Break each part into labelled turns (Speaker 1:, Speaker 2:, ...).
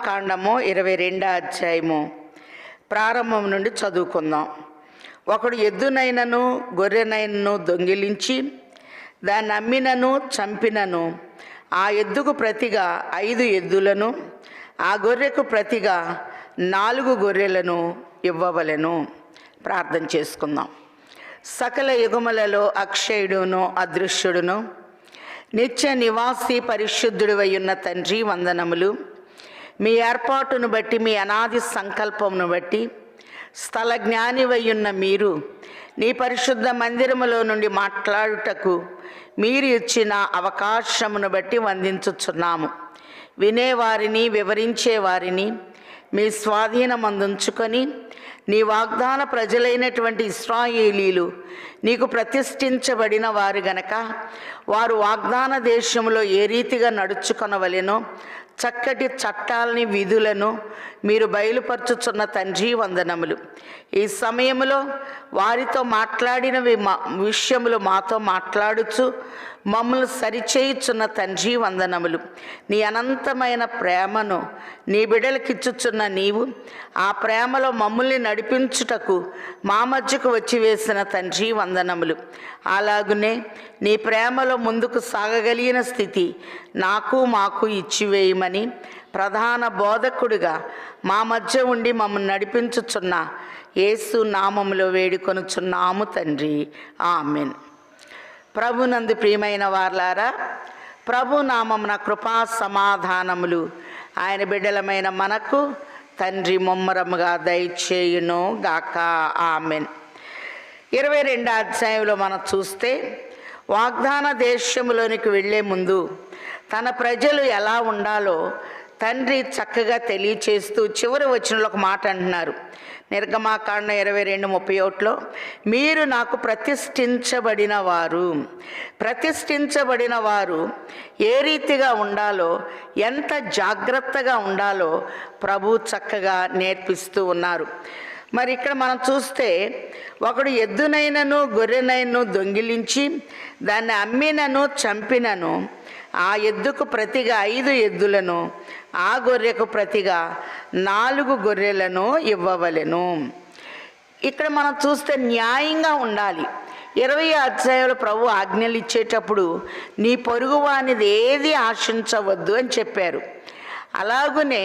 Speaker 1: కాండము 22వ అధ్యాయము ప్రారంభం నుండి చదువుకుందాం. ఒకడు ఎద్దునైనను గొర్రెనైనను దొంగిలించి దాన్ని అమ్మినను చంపినను ఆ ఎద్దుకు ప్రతిగా 5 ఎద్దులను ఆ గొర్రెకు ప్రతిగా 4 గొర్రెలను ఇవ్వవలెను. ప్రార్థన చేసుకుందాం. సకల యుగములలో అక్షయుడును అదృశ్యుడును నిత్య నివాసి పరిశుద్ధుడివై ఉన్న తండ్రి, వందనములు. మీ ఏర్పాటును బట్టి, మీ అనాది సంకల్పమును బట్టి స్థల జ్ఞానివై ఉన్న మీరు నీ పరిశుద్ధ మందిరములో నుండి మాట్లాడుటకు మీరు ఇచ్చిన అవకాశమును బట్టి వందించుచున్నాము. వినేవారిని, వివరించేవారిని మీ స్వాధీనమందుంచుకొని నీ వాగ్దాన ప్రజలైనటువంటి ఇశ్రాయేలీలు నీకు ప్రతిష్ఠించబడిన వారు గనక వారు వాగ్దాన దేశంలో ఏ రీతిగా నడుచుకొనవలెనో చక్కటి చట్టాలని, విధులను మీరు బయలుపరచుచున్న తండ్రి, వందనములు. ఈ సమయంలో వారితో మాట్లాడిన విషయములు మాతో మాట్లాడుచు మమ్మల్ని సరిచేయుచున్న తండ్రి, వందనములు. నీ అనంతమైన ప్రేమను నీ బిడ్డలకిచ్చుచున్న నీవు ఆ ప్రేమలో మమ్మల్ని నడిపించుటకు మా మధ్యకు వచ్చి వేసిన తండ్రి, వందనములు. అలాగునే నీ ప్రేమలో ముందుకు సాగగలిగిన స్థితి నాకు మాకు ఇచ్చివేయమని ప్రధాన బోధకుడిగా మా మధ్య ఉండి మమ్మల్ని నడిపించుచున్న యేసు నామములో వేడుకొనుచున్నాము తండ్రి, ఆమెన్. ప్రభునందు ప్రియమైన వార్లారా, ప్రభు నామమున కృపా సమాధానములు ఆయన బిడ్డలమైన మనకు తండ్రి ముమ్మరముగా దయచేయును గాక, ఆమెన్. 22వ అధ్యాయంలో మనం చూస్తే వాగ్దాన దేశంలోనికి వెళ్ళే ముందు తన ప్రజలు ఎలా ఉండాలో తండ్రి చక్కగా తెలియచేస్తూ చివరి వచనంలో ఒక మాట అంటున్నారు. నిర్గమాకాండం 22:31లో మీరు నాకు ప్రతిష్ఠించబడిన వారు ఏ రీతిగా ఉండాలో, ఎంత జాగ్రత్తగా ఉండాలో ప్రభు చక్కగా నేర్పిస్తూ ఉన్నారు. మరి ఇక్కడ మనం చూస్తే ఒకడు ఎద్దునైనను గొర్రెనైనను దొంగిలించి దాన్ని అమ్మినను చంపినను ఆ ఎద్దుకు ప్రతిగా 5 ఎద్దులను ఆ గొర్రెకు ప్రతిగా 4 గొర్రెలను ఇవ్వవలెను. ఇక్కడ మనం చూస్తే న్యాయంగా ఉండాలి. 20వ అధ్యాయంలో ప్రభు ఆజ్ఞలు ఇచ్చేటప్పుడు నీ పొరుగువానిది ఏది ఆశించవద్దు అని చెప్పారు. అలాగునే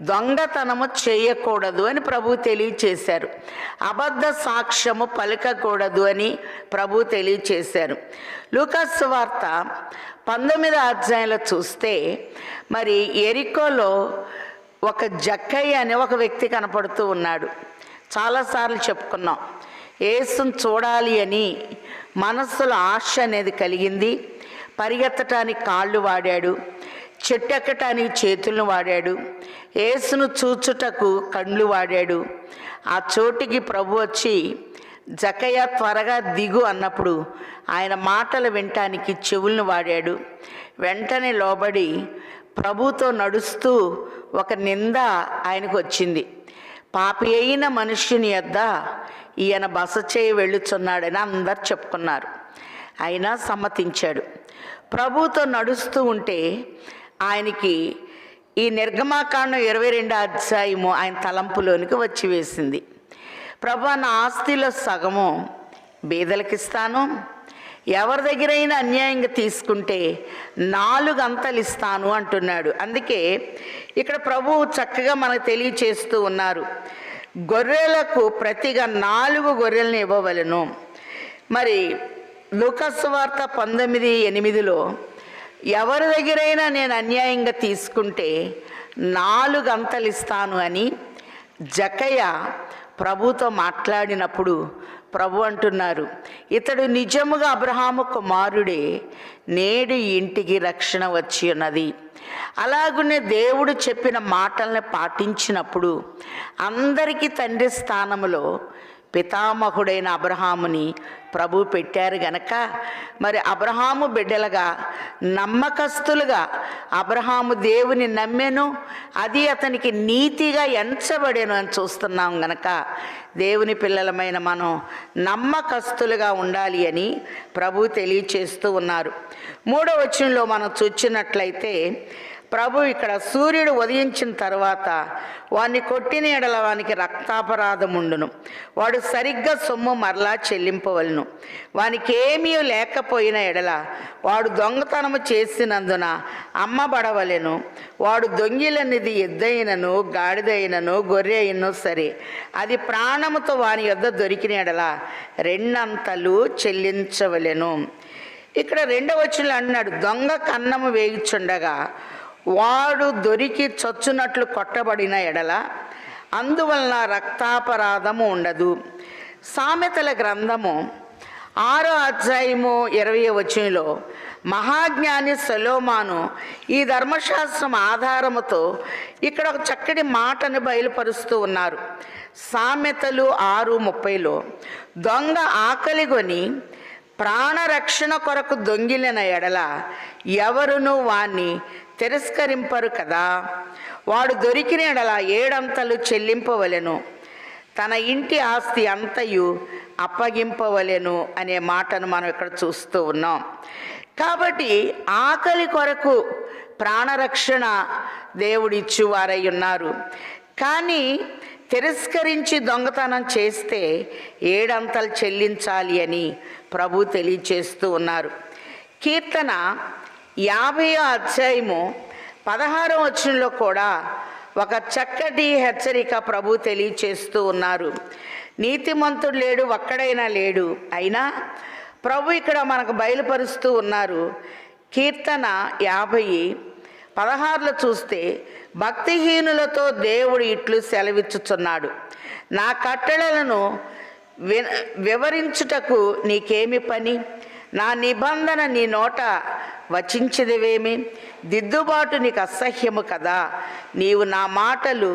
Speaker 1: దొంగతనము చేయకూడదు అని ప్రభు తెలియచేశారు. అబద్ధ సాక్ష్యము పలకకూడదు అని ప్రభు తెలియచేశారు. లూకాసు సువార్త 19వ అధ్యాయంలో చూస్తే మరి ఎరికోలో ఒక జక్కయ్య అనే ఒక వ్యక్తి కనపడుతూ ఉన్నాడు. చాలాసార్లు చెప్పుకున్నాం. యేసును చూడాలి అని మనస్సులో ఆశ అనేది కలిగింది. పరిగెత్తటానికి కాళ్ళు వాడాడు, చెట్టు ఎక్కటానికి చేతులను వాడాడు, యేసును చూచుటకు కళ్ళు వాడాడు. ఆ చోటికి ప్రభు వచ్చి జక్కయ్య త్వరగా దిగు అన్నప్పుడు ఆయన మాటలు వినటానికి చెవులను వాడాడు. వెంటనే లోబడి ప్రభుతో నడుస్తూ ఒక నింద ఆయనకు వచ్చింది. పాపి అయిన మనుష్యుని యొద్ద ఈయన బస చేయి వెళ్ళుచున్నాడని అందరు చెప్పుకున్నారు. అయినా సమ్మతించాడు. ప్రభుతో నడుస్తూ ఉంటే ఆయనకి ఈ నిర్గమాకాండం 22వ అధ్యాయము ఆయన తలంపులోనికి వచ్చి వేసింది. ప్రభు, నా ఆస్తిలో సగము బీదలకిస్తాను, ఎవరి దగ్గరైనా అన్యాయంగా తీసుకుంటే 4 అంతలు ఇస్తాను అంటున్నాడు. అందుకే ఇక్కడ ప్రభువు చక్కగా మనకు తెలియచేస్తూ ఉన్నారు. గొర్రెలకు ప్రతిగా 4 గొర్రెలను ఇవ్వవలెను. మరి లూకాసు వార్త 19:8లో ఎవరి దగ్గరైనా నేను అన్యాయంగా తీసుకుంటే 4 అంతలు ఇస్తాను అని జక్కయ్య ప్రభుతో మాట్లాడినప్పుడు ప్రభు అంటున్నారు, ఇతడు నిజముగా అబ్రహాము కుమారుడే, నేడు ఇంటికి రక్షణ వచ్చి ఉన్నది. అలాగునే దేవుడు చెప్పిన మాటల్ని పాటించినప్పుడు అందరికీ తండ్రి స్థానములో పితామహుడైన అబ్రహాముని ప్రభు పెట్టారు గనక మరి అబ్రహాము బిడ్డలుగా, నమ్మకస్తులుగా అబ్రహాము దేవుని నమ్మెను, అది అతనికి నీతిగా ఎంచబడేను అని చూస్తున్నాం గనక దేవుని పిల్లలమైన మనం నమ్మకస్తులుగా ఉండాలి అని ప్రభు తెలియచేస్తూ ఉన్నారు. 3వ వచనంలో మనం చూచినట్లయితే ప్రభు ఇక్కడ సూర్యుడు ఉదయించిన తర్వాత వాడిని కొట్టిన ఎడల వానికి రక్తాపరాధముండును, వాడు సరిగ్గా సొమ్ము మరలా చెల్లింపవలను. వానికి ఏమీ లేకపోయిన ఎడల వాడు దొంగతనము చేసినందున అమ్మబడవలెను. వాడు దొంగిలనిది ఎద్దైనను గాడిదైనను గొర్రె అయినను సరే, అది ప్రాణముతో వాని యొద్ద దొరికిన ఎడల రెండంతలు చెల్లించవలెను. ఇక్కడ 2వ వచనంలో అన్నాడు, దొంగ కన్నము వేయుచుండగా వాడు దొరికి చచ్చునట్లు కొట్టబడిన ఎడల అందువలన రక్తాపరాధము ఉండదు. సామెతల గ్రంథము 6వ అధ్యాయము 20వ వచనంలో మహాజ్ఞాని సొలొమోను ఈ ధర్మశాస్త్రం ఆధారముతో ఇక్కడ ఒక చక్కటి మాటను బయలుపరుస్తూ ఉన్నారు. సామెతలు 6:30లో దొంగ ఆకలిగొని ప్రాణరక్షణ కొరకు దొంగిలిన ఎడల ఎవరునూ వాణ్ణి తిరస్కరింపరు కదా, వాడు దొరికిన ఎడల 7 అంతలు చెల్లింపవలెను, తన ఇంటి ఆస్తి అంతయు అప్పగింపవలెను అనే మాటను మనం ఇక్కడ చూస్తూ ఉన్నాం. కాబట్టి ఆకలి కొరకు ప్రాణరక్షణ దేవుడిచ్చువారై ఉన్నారు. కానీ తిరస్కరించి దొంగతనం చేస్తే 7 అంతలు చెల్లించాలి అని ప్రభు తెలియచేస్తూ ఉన్నారు. కీర్తన 50వ అధ్యాయము 16వ వచనంలో కూడా ఒక చక్కటి హెచ్చరిక ప్రభు తెలియచేస్తూ ఉన్నారు. నీతిమంతుడు లేడు, ఒక్కడైనా లేడు, అయినా ప్రభు ఇక్కడ మనకు బయలుపరుస్తూ ఉన్నారు. కీర్తన 50:16లో చూస్తే భక్తిహీనులతో దేవుడు ఇట్లు సెలవిచ్చుచున్నాడు, నా కట్టడలను వివరించుటకు నీకేమి పని, నా నిబంధన నీ నోట వచించదివేమి, దిద్దుబాటు నీకు అసహ్యము కదా, నీవు నా మాటలు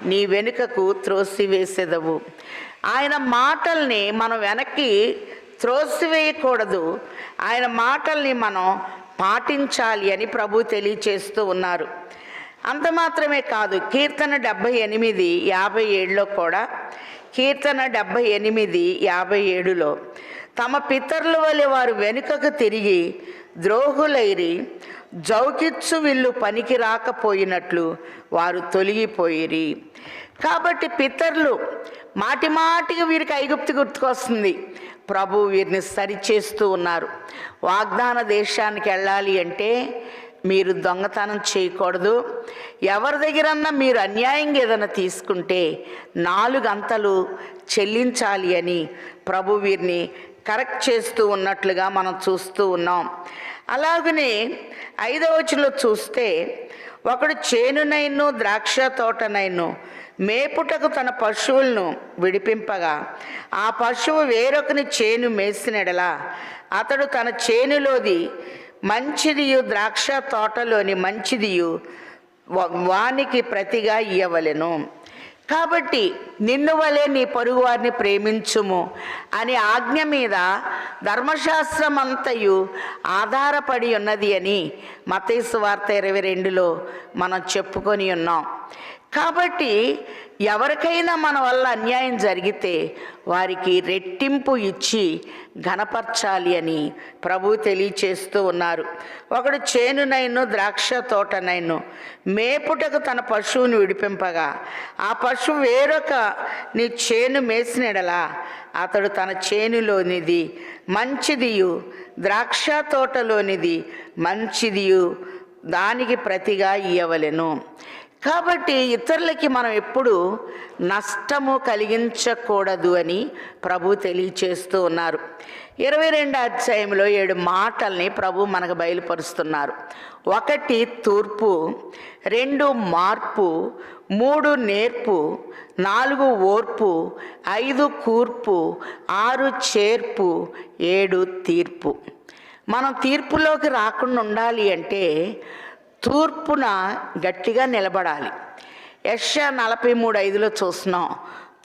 Speaker 1: నీ వెనుకకు త్రోసివేసెదవు. ఆయన మాటల్ని మనం వెనక్కి త్రోసివేయకూడదు, ఆయన మాటల్ని మనం పాటించాలి అని ప్రభు తెలియచేస్తూ ఉన్నారు. అంత మాత్రమే కాదు, కీర్తన 78:57లో కూడా కీర్తన 78:57లో తమ పితరుల వలె వారు వెనుకకు తిరిగి ద్రోహులైరి జౌకిచ్చు విల్లు పనికి రాకపోయినట్లు వారు తొలగిపోయిరి. కాబట్టి పితరులు మాటి మాటికి వీరికి ఐగుప్తు గుర్తుకొస్తుంది. ప్రభు వీరిని సరిచేస్తూ ఉన్నారు. వాగ్దాన దేశానికి వెళ్ళాలి అంటే మీరు దొంగతనం చేయకూడదు, ఎవరి దగ్గరన్నా మీరు అన్యాయంగా ఏదైనా తీసుకుంటే 4 అంతలు చెల్లించాలి అని ప్రభు వీరిని కరెక్ట్ చేస్తూ ఉన్నట్లుగా మనం చూస్తూ ఉన్నాం. అలాగనే 5వ వచనంలో చూస్తే ఒకడు చేనునైను ద్రాక్ష తోటనైను మేపుటకు తన పశువులను విడిపింపగా ఆ పశువు వేరొకని చేను మేసినెడలా అతడు తన చేనులోది మంచిదియు ద్రాక్ష తోటలోని మంచిదియు వానికి ప్రతిగా ఇయ్యవలెను. కాబట్టి నిన్ను వలె నీ పొరుగు వారిని ప్రేమించుము అనే ఆజ్ఞ మీద ధర్మశాస్త్రం అంతయు ఆధారపడి ఉన్నది అని మత్తయి సువార్త 22లో మనం చెప్పుకొని ఉన్నాం. కాబట్టి ఎవరికైనా మన వల్ల అన్యాయం జరిగితే వారికి రెట్టింపు ఇచ్చి ఘనపరచాలి అని ప్రభు తెలియచేస్తూ ఉన్నారు. ఒకడు చేనునైను ద్రాక్ష తోటనైను మేపుటకు తన పశువుని విడిపింపగా ఆ పశువు వేరొక నీ చేను మేసినెడలా అతడు తన చేనులోనిది మంచిదియు ద్రాక్ష తోటలోనిది మంచిదియు దానికి ప్రతిగా ఇయ్యవలెను. కాబట్టి ఇతరులకి మనం ఎప్పుడు నష్టము కలిగించకూడదు అని ప్రభు తెలియచేస్తూ ఉన్నారు. 22వ అధ్యాయంలో 7 మాటల్ని ప్రభు మనకు బయలుపరుస్తున్నారు. 1 తూర్పు, 2 మార్పు, 3 నేర్పు, 4 ఓర్పు, 5 కూర్పు, 6 చేర్పు, 7 తీర్పు. మనం తీర్పులోకి రాకుండా ఉండాలి అంటే తూర్పున గట్టిగా నిలబడాలి. యెషయా 43:5లో చూస్తున్నాం,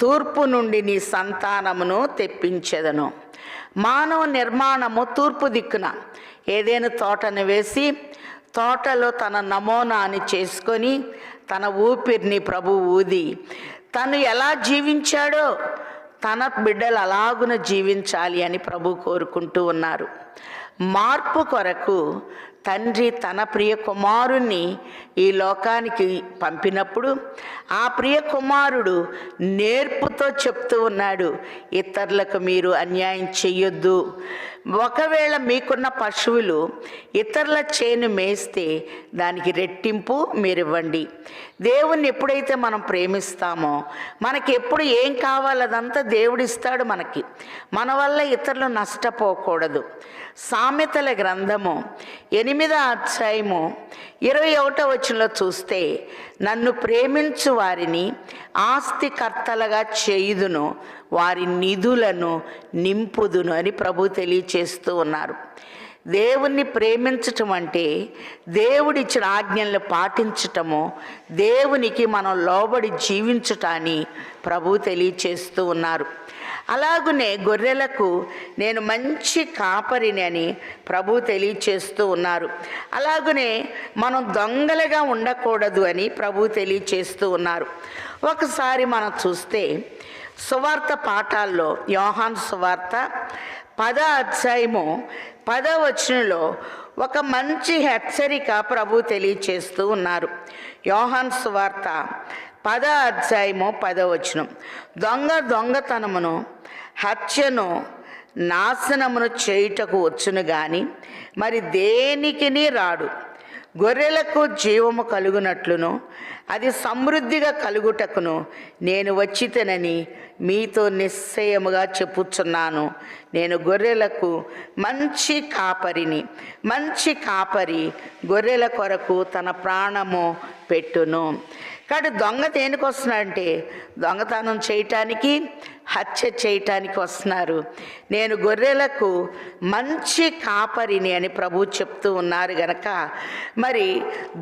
Speaker 1: తూర్పు నుండి నీ సంతానమును తెప్పించెదను. మానవ నిర్మాణము తూర్పు దిక్కున ఏదైనా తోటను వేసి తోటలో తన నమూనాని చేసుకొని తన ఊపిరిని ప్రభు ఊది తను ఎలా జీవించాడో తన బిడ్డలు అలాగున జీవించాలి అని ప్రభు కోరుకుంటూ ఉన్నారు. మార్పు కొరకు తండ్రి తన ప్రియ కుమారుణ్ణి ఈ లోకానికి పంపినప్పుడు ఆ ప్రియ కుమారుడు నేర్పుతో చెప్తూ ఉన్నాడు, ఇతరులకు మీరు అన్యాయం చెయ్యొద్దు. ఒకవేళ మీకున్న పశువులు ఇతరుల చేను మేస్తే దానికి రెట్టింపు మీరు ఇవ్వండి. దేవుణ్ణి ఎప్పుడైతే మనం ప్రేమిస్తామో మనకి ఎప్పుడు ఏం కావాలో అదంతా దేవుడిస్తాడు మనకి. మన వల్ల ఇతరులు నష్టపోకూడదు. సామెతల గ్రంథము 8వ అధ్యాయము 21వ వచనంలో చూస్తే, నన్ను ప్రేమించు వారిని ఆస్తికర్తలుగా చేయుదును, వారి నిధులను నింపుదును అని ప్రభు తెలియచేస్తూ ఉన్నారు. దేవుణ్ణి ప్రేమించటం అంటే దేవుడిచ్చిన ఆజ్ఞలను పాటించటము, దేవునికి మనం లోబడి జీవించటాన్ని ప్రభు తెలియచేస్తూ ఉన్నారు. అలాగునే గొర్రెలకు నేను మంచి కాపరిని అని ప్రభు తెలియచేస్తూ ఉన్నారు. అలాగునే మనం దొంగలుగా ఉండకూడదు అని ప్రభు తెలియచేస్తూ ఉన్నారు. ఒకసారి మనం చూస్తే సువార్త పాఠాల్లో యోహాను సువార్త 10వ అధ్యాయము 10వ వచనంలో ఒక మంచి హెచ్చరిక ప్రభు తెలియచేస్తూ ఉన్నారు. యోహాను సువార్త 10వ అధ్యాయము 10వ వచనం, దొంగతనమును హత్యను నాశనమును చేయుటకు వచ్చును గాని మరి దేనికిని రాడు. గొర్రెలకు జీవము కలుగునట్లును అది సమృద్ధిగా కలుగుటకును నేను వచ్చితేనని మీతో నిశ్చయముగా చెప్పుచున్నాను. నేను గొర్రెలకు మంచి కాపరిని. మంచి కాపరి గొర్రెల కొరకు తన ప్రాణము పెట్టును. కాబట్టి దొంగ దేనికి వస్తున్నాడంటే దొంగతనం చేయటానికి, హత్య చేయటానికి వస్తున్నారు. నేను గొర్రెలకు మంచి కాపరిని అని ప్రభు చెప్తూ ఉన్నారు గనక మరి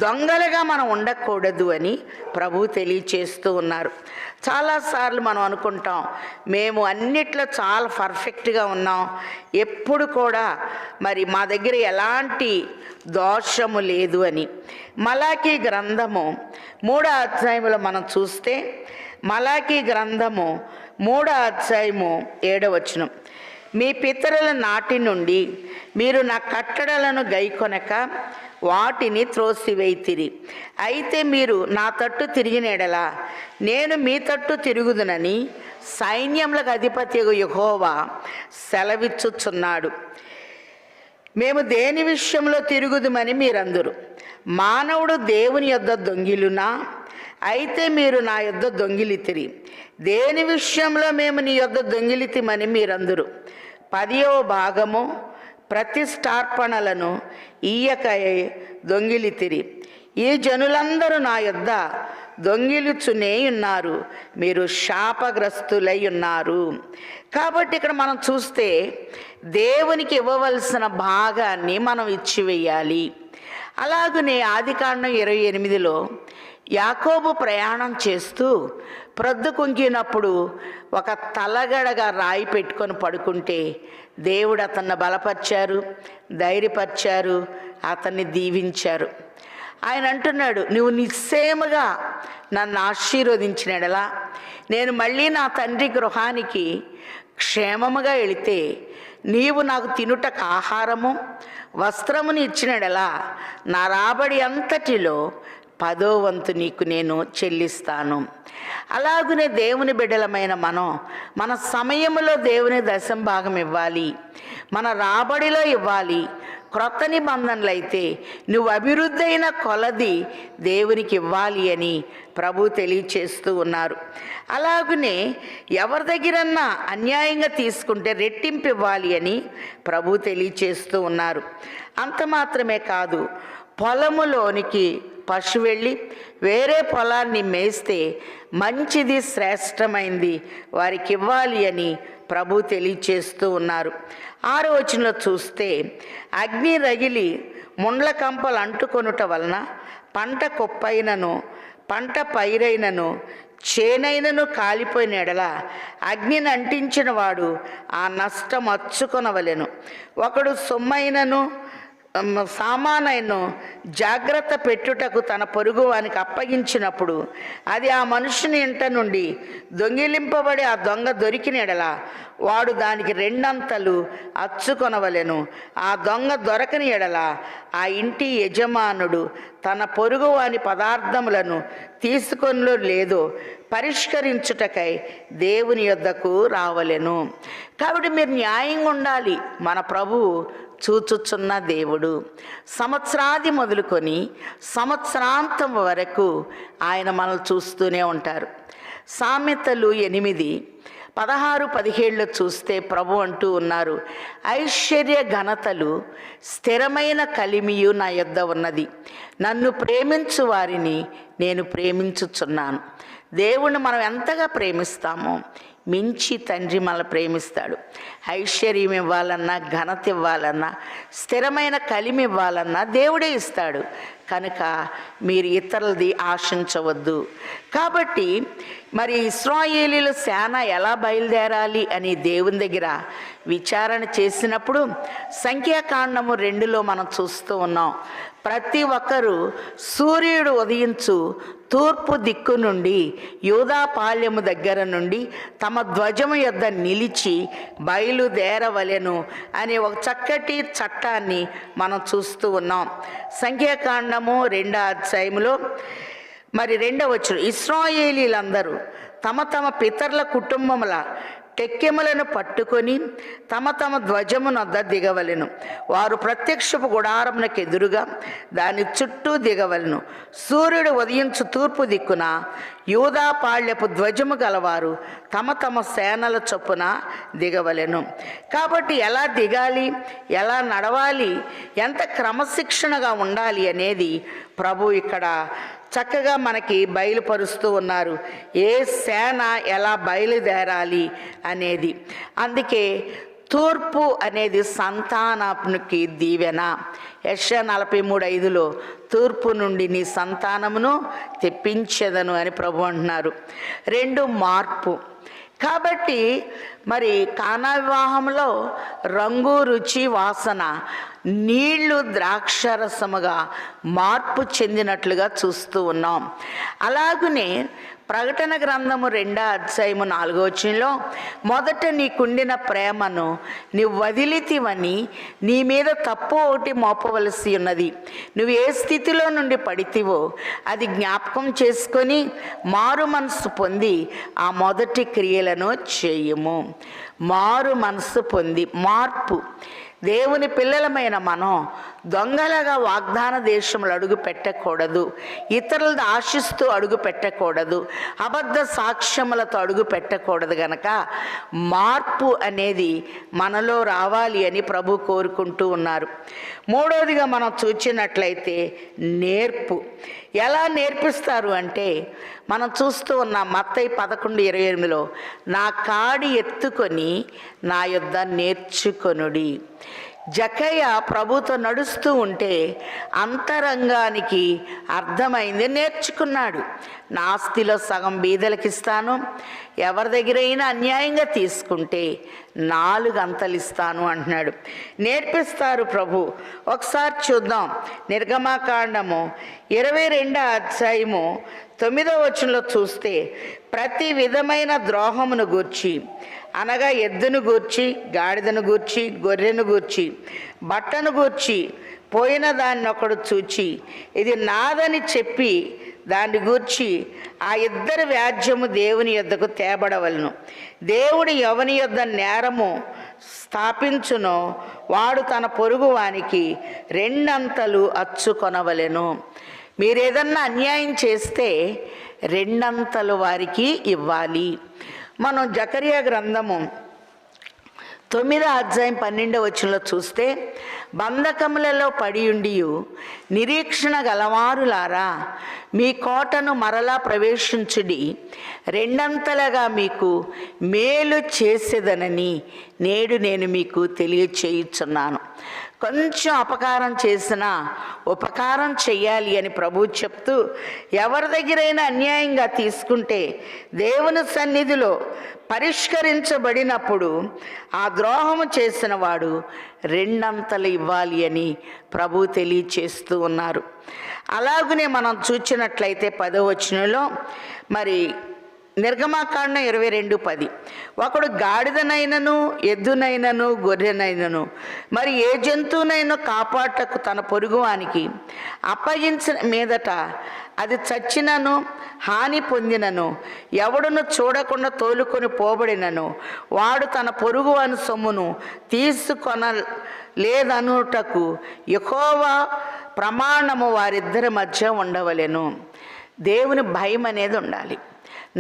Speaker 1: దొంగలుగా మనం ఉండకూడదు అని ప్రభు తెలియచేస్తూ ఉన్నారు. చాలాసార్లు మనం అనుకుంటాం మేము అన్నిట్లో చాలా పర్ఫెక్ట్గా ఉన్నాం, ఎప్పుడు కూడా మరి మా దగ్గర ఎలాంటి దోషము లేదు అని. మలాకీ గ్రంథము 3వ అధ్యాయంలో మనం చూస్తే, మలాకీ గ్రంథము 3వ అధ్యాయము 7వ వచనం, మీ పితరుల నాటి నుండి మీరు నా కట్టడలను గైకొనక వాటిని త్రోసివేయితిరి. అయితే మీరు నా తట్టు తిరిగిన ఎడల నేను మీ తట్టు తిరుగుదునని సైన్యములకు అధిపతి యెహోవా సెలవిచ్చుచున్నాడు. మేము దేని విషయంలో తిరుగుదుమని మీరందరూ, మానవుడు దేవుని యొద్ద దొంగిలునా? అయితే మీరు నా యొద్ద దొంగిలితిరి. దేని విషయంలో మేము నీ యొద్ద దొంగిలితిమని మీరందరూ, 10వ భాగము ప్రతిష్టార్పణలను ఈయక దొంగిలితిరి. ఈ జనులందరూ నా యొద్ద దొంగిలుచునే ఉన్నారు, మీరు శాపగ్రస్తులై ఉన్నారు. కాబట్టి ఇక్కడ మనం చూస్తే దేవునికి ఇవ్వవలసిన భాగాన్ని మనం ఇచ్చివేయాలి. అలాగనే ఆదికాండం 28లో యాకోబు ప్రయాణం చేస్తూ ప్రొద్దు కుంకినప్పుడు ఒక తలగడగా రాయి పెట్టుకొని పడుకుంటే దేవుడు అతన్ని బలపరిచారు, ధైర్యపరిచారు, అతన్ని దీవించారు. ఆయన అంటున్నాడు, నువ్వు నిశ్చయముగా నన్ను ఆశీర్వదించినడలా నేను మళ్ళీ నా తండ్రి గృహానికి క్షేమముగా వెళితే నీవు నాకు తినుటకు ఆహారము వస్త్రముని ఇచ్చినడలా నా రాబడి అంతటిలో 10వ వంతు నీకు నేను చెల్లిస్తాను. అలాగనే దేవుని బిడ్డలమైన మనం మన సమయంలో దేవుని దశంభాగం ఇవ్వాలి, మన రాబడిలో ఇవ్వాలి. క్రొత్త నిబంధనలు అయితే నువ్వు అభివృద్ధి అయిన కొలది దేవునికి ఇవ్వాలి అని ప్రభు తెలియచేస్తూ ఉన్నారు. అలాగనే ఎవరి దగ్గరన్నా అన్యాయంగా తీసుకుంటే రెట్టింపు ఇవ్వాలి అని ప్రభు తెలియచేస్తూ ఉన్నారు. అంత మాత్రమే కాదు, పొలములోనికి పశు వెళ్ళి వేరే పొలాన్ని మేస్తే మంచిది, శ్రేష్టమైంది వారికి ఇవ్వాలి అని ప్రభు తెలియచేస్తూ ఉన్నారు. 6వ వచనంలో చూస్తే, అగ్ని రగిలి ముండ్ల కంపలు అంటుకొనుట వలన పంట కుప్పైనను పంట పైరైనను చేనైనను కాలిపోయిన ఎడల అగ్నిని అంటించిన వాడు ఆ నష్టం అచ్చుకొనవలెను. ఒకడు సొమ్మైనను సామానైను జాగ్రత్త పెట్టుటకు తన పొరుగువానికి అప్పగించినప్పుడు అది ఆ మనుషుని ఇంట నుండి దొంగిలింపబడి ఆ దొంగ దొరికిన ఎడల వాడు దానికి రెండంతలు అచ్చుకొనవలెను. ఆ దొంగ దొరకని ఎడల ఆ ఇంటి యజమానుడు తన పొరుగువాని పదార్థములను తీసుకొనిలో లేదో పరిష్కరించుటకై దేవుని యొద్దకు రావలెను. కాబట్టి మీరు న్యాయంగా ఉండాలి. మన ప్రభువు చూచుచున్న దేవుడు. సంవత్సరాది మొదలుకొని సంవత్సరాంతం వరకు ఆయన మనల్ని చూస్తూనే ఉంటారు. సామెతలు 8:16-17 చూస్తే ప్రభు అంటూ ఉన్నారు, ఐశ్వర్య ఘనతలు స్థిరమైన కలిమియు నా యొద్ద ఉన్నది, నన్ను ప్రేమించు వారిని నేను ప్రేమించుచున్నాను. దేవుణ్ణి మనం ఎంతగా ప్రేమిస్తామో మించి తండ్రి మనల్ని ప్రేమిస్తాడు. ఐశ్వర్యం ఇవ్వాలన్నా, ఘనత ఇవ్వాలన్నా, స్థిరమైన కలిమి ఇవ్వాలన్నా దేవుడే ఇస్తాడు. కనుక మీరు ఇతరులది ఆశించవద్దు. కాబట్టి మరి ఇశ్రాయేలీయుల సేన ఎలా బయలుదేరాలి అని దేవుని దగ్గర విచారణ చేసినప్పుడు సంఖ్యాకాండము 2లో మనం చూస్తూ ఉన్నాం. ప్రతి ఒక్కరూ సూర్యుడు ఉదయించు తూర్పు దిక్కు నుండి యూదాపాళ్యము దగ్గర నుండి తమ ధ్వజము యొద్ద నిలిచి బయలుదేరవలెను అనే ఒక చక్కటి చట్టాన్ని మనం చూస్తూ ఉన్నాం. సంఖ్యాకాండము 2వ అధ్యాయములో మరి 2వ వచనం, ఇశ్రాయేలీలందరూ తమ తమ పితరుల కుటుంబముల టెక్కెములను పట్టుకొని తమ తమ ధ్వజమునొద్ద దిగవలెను. వారు ప్రత్యక్షపు గుడారమునకు ఎదురుగా దాని చుట్టూ దిగవలెను. సూర్యుడు ఉదయించు తూర్పు దిక్కున యూదాపాళ్యపు ధ్వజము గలవారు తమ తమ సేనల చొప్పున దిగవలెను. కాబట్టి ఎలా దిగాలి, ఎలా నడవాలి, ఎంత క్రమశిక్షణగా ఉండాలి అనేది ప్రభు ఇక్కడ చక్కగా మనకి బయలుపరుస్తూ ఉన్నారు. ఏ సేన ఎలా బయలుదేరాలి అనేది. అందుకే తూర్పు అనేది సంతానానికి దీవెన. యెషయా 43:5లో తూర్పు నుండి నీ సంతానమును తెప్పించెదను అని ప్రభు అంటున్నారు. 2 మార్పు. కాబట్టి మరి కానా వివాహంలో రంగు, రుచి, వాసన నీళ్లు ద్రాక్షరసముగా మార్పు చెందినట్లుగా చూస్తూ ఉన్నాం. అలాగనే ప్రకటన గ్రంథము 2వ అధ్యాయము 4వ వచనంలో మొదట నీకుండిన ప్రేమను నీవు వదిలితివని నీ మీద తప్పు ఒకటి మోపవలసి ఉన్నది. నువ్వు ఏ స్థితిలో నుండి పడితివో అది జ్ఞాపకం చేసుకొని మారు మనసు పొంది ఆ మొదటి క్రియలను చేయుము. మారు మనసు పొంది మార్పు. దేవుని పిల్లలమైన మనం దొంగలుగా వాగ్దాన దేశంలో అడుగు పెట్టకూడదు. ఇతరులను ఆశిస్తూ అడుగు పెట్టకూడదు. అబద్ధ సాక్ష్యములతో అడుగు పెట్టకూడదు. గనక మార్పు అనేది మనలో రావాలి అని ప్రభు కోరుకుంటూ ఉన్నారు. 3వదిగా మనం చూచినట్లయితే నేర్పు. ఎలా నేర్పిస్తారు అంటే మనం చూస్తూ ఉన్నాం మత్తయి 11:28లో నా కాడి ఎత్తుకొని నా యొద్ద నేర్చుకొనుడి. జక్కయ్య ప్రభుతో నడుస్తూ ఉంటే అంతరంగానికి అర్థమైంది, నేర్చుకున్నాడు. నా ఆస్తిలో సగం బీదలకు ఇస్తాను, ఎవరి దగ్గరైనా అన్యాయంగా తీసుకుంటే 4 అంతలు ఇస్తాను అంటున్నాడు. నేర్పిస్తారు ప్రభు. ఒకసారి చూద్దాం. నిర్గమకాండము 22వ అధ్యాయము 9వ వచనంలో చూస్తే ప్రతి విధమైన ద్రోహమును గూర్చి, అనగా ఎద్దును గూర్చి, గాడిదను గూర్చి, గొర్రెను గూర్చి, బట్టను గూర్చి పోయిన దాన్ని ఒకడు చూచి ఇది నాదని చెప్పి దాన్ని గూర్చి ఆ ఇద్దరి వ్యాజ్యము దేవుని యొద్దకు తేబడవలను. దేవుడు ఎవని యొద్ద నేరము స్థాపించునో వాడు తన పొరుగు వానికి 2 అంతలు అచ్చుకొనవలెను. మీరేదన్నా అన్యాయం చేస్తే 2 అంతలు వారికి ఇవ్వాలి. మనం జకరియా గ్రంథము 9వ అధ్యాయం 12వ వచనంలో చూస్తే బంధకములలో పడియుండియు నిరీక్షణ గలవారులారా మీ కోటను మరలా ప్రవేశించుడి, 2 అంతలుగా మీకు మేలు చేసేదనని నేడు నేను మీకు తెలియచేయుచున్నాను. కొంచెం అపకారం చేసినా ఉపకారం చెయ్యాలి అని ప్రభువు చెప్తూ, ఎవరి దగ్గరైనా అన్యాయంగా తీసుకుంటే దేవుని సన్నిధిలో పరిష్కరించబడినప్పుడు ఆ ద్రోహము చేసిన వాడు రెండంతలు ఇవ్వాలి అని ప్రభువు తెలియచేస్తూ ఉన్నారు. అలాగనే మనం చూచినట్లయితే 10వ వచనంలో మరి నిర్గమాకాండం 22:10, ఒకడు గాడిదనైనను ఎద్దునైనను గొర్రెనైనను మరి ఏ జంతువునైనా కాపాటకు తన పొరుగువానికి అప్పగించిన మీదట అది చచ్చినను హాని పొందినను ఎవడును చూడకుండా తోలుకొని పోబడినను వాడు తన పొరుగువాని సొమ్మును తీసుకొనలేదనుటకు యెహోవా ప్రమాణము వారిద్దరి మధ్య ఉండవలెను. దేవుని భయం అనేది ఉండాలి.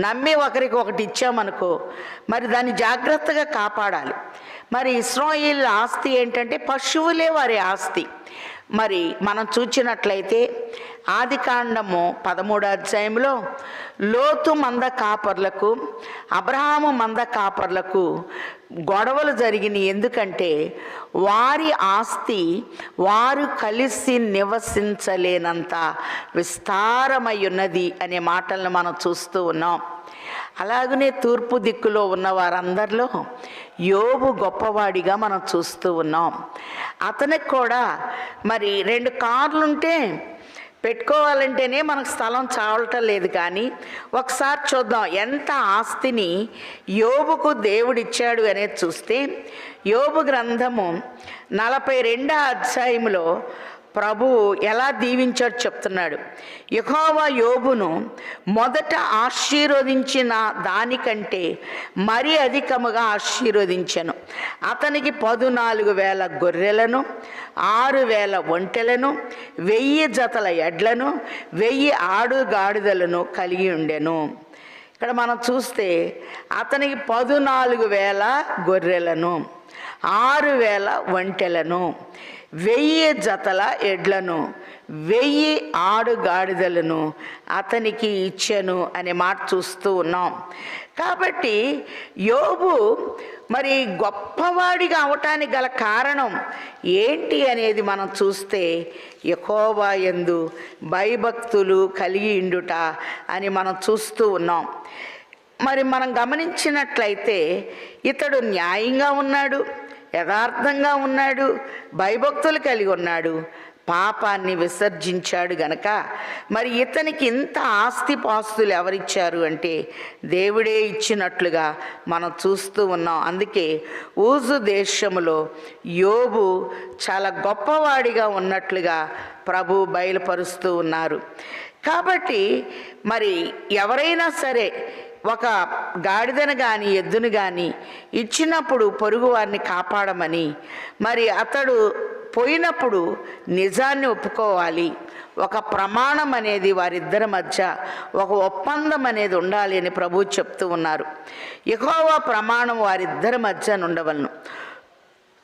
Speaker 1: నమ్మి ఒకరికి ఒకటి ఇచ్చామనుకో, మరి దాన్ని జాగ్రత్తగా కాపాడాలి. మరి ఇశ్రాయేలు ఆస్తి ఏంటంటే పశువులే వారి ఆస్తి. మరి మనం చూచినట్లయితే ఆదికాండము 13వ అధ్యాయంలో లోతు మంద కాపర్లకు అబ్రహాము మంద కాపర్లకు గొడవలు జరిగినాయి. ఎందుకంటే వారి ఆస్తి వారు కలిసి నివసించలేనంత విస్తారమై ఉన్నది అనే మాటలను మనం చూస్తూ ఉన్నాం. అలాగనే తూర్పు దిక్కులో ఉన్న వారందరిలో యోబు గొప్పవాడిగా మనం చూస్తూ ఉన్నాం. అతనికి కూడా మరి 2 కార్లుంటే పెట్టుకోవాలంటేనే మనకు స్థలం చావటం లేదు. కానీ ఒకసారి చూద్దాం ఎంత ఆస్తిని యోబుకు దేవుడిచ్చాడు అనేది చూస్తే, యోబు గ్రంథము 42వ అధ్యాయంలో ప్రభువు ఎలా దీవించాడు చెప్తున్నాడు. యెహోవా యోబును మొదట ఆశీర్వదించిన దానికంటే మరీ అధికముగా ఆశీర్వదించెను. అతనికి 14,000 గొర్రెలను, 6,000 ఒంటెలను, 1000 జతల ఎడ్లను, 1000 ఆడుగాడిదలను కలిగి ఉండెను. ఇక్కడ మనం చూస్తే అతనికి 14,000 గొర్రెలను, 6,000 ఒంటెలను, 1000 జతల ఎడ్లను, 1000 ఆడుగాడిదలను అతనికి ఇచ్చెను అనే మాట చూస్తూ ఉన్నాం. కాబట్టి యోబు మరి గొప్పవాడిగా అవటానికి గల కారణం ఏంటి అనేది మనం చూస్తే, యెహోవా యందు భయభక్తులు కలిగి ఉండుట అని మనం చూస్తూ ఉన్నాం. మరి మనం గమనించినట్లయితే ఇతడు న్యాయంగా ఉన్నాడు, యథార్థంగా ఉన్నాడు, భయభక్తులు కలిగి ఉన్నాడు, పాపాన్ని విసర్జించాడు గనక మరి ఇతనికి ఇంత ఆస్తిపాస్తులు ఎవరిచ్చారు అంటే దేవుడే ఇచ్చినట్లుగా మనం చూస్తూ ఉన్నాం. అందుకే ఊజు దేశములో యోబు చాలా గొప్పవాడిగా ఉన్నట్లుగా ప్రభు బయలుపరుస్తూ ఉన్నారు. కాబట్టి మరి ఎవరైనా సరే ఒక గాడిదను కానీ ఎద్దును కానీ ఇచ్చినప్పుడు పొరుగు వారిని కాపాడమని, మరి అతడు పోయినప్పుడు నిజాన్ని ఒప్పుకోవాలి. ఒక ప్రమాణం అనేది వారిద్దరి మధ్య ఒక ఒప్పందం అనేది ఉండాలి అని ప్రభువు చెప్తూ ఉన్నారు. యెహోవా ప్రమాణం వారిద్దరి మధ్య ఉండవలను.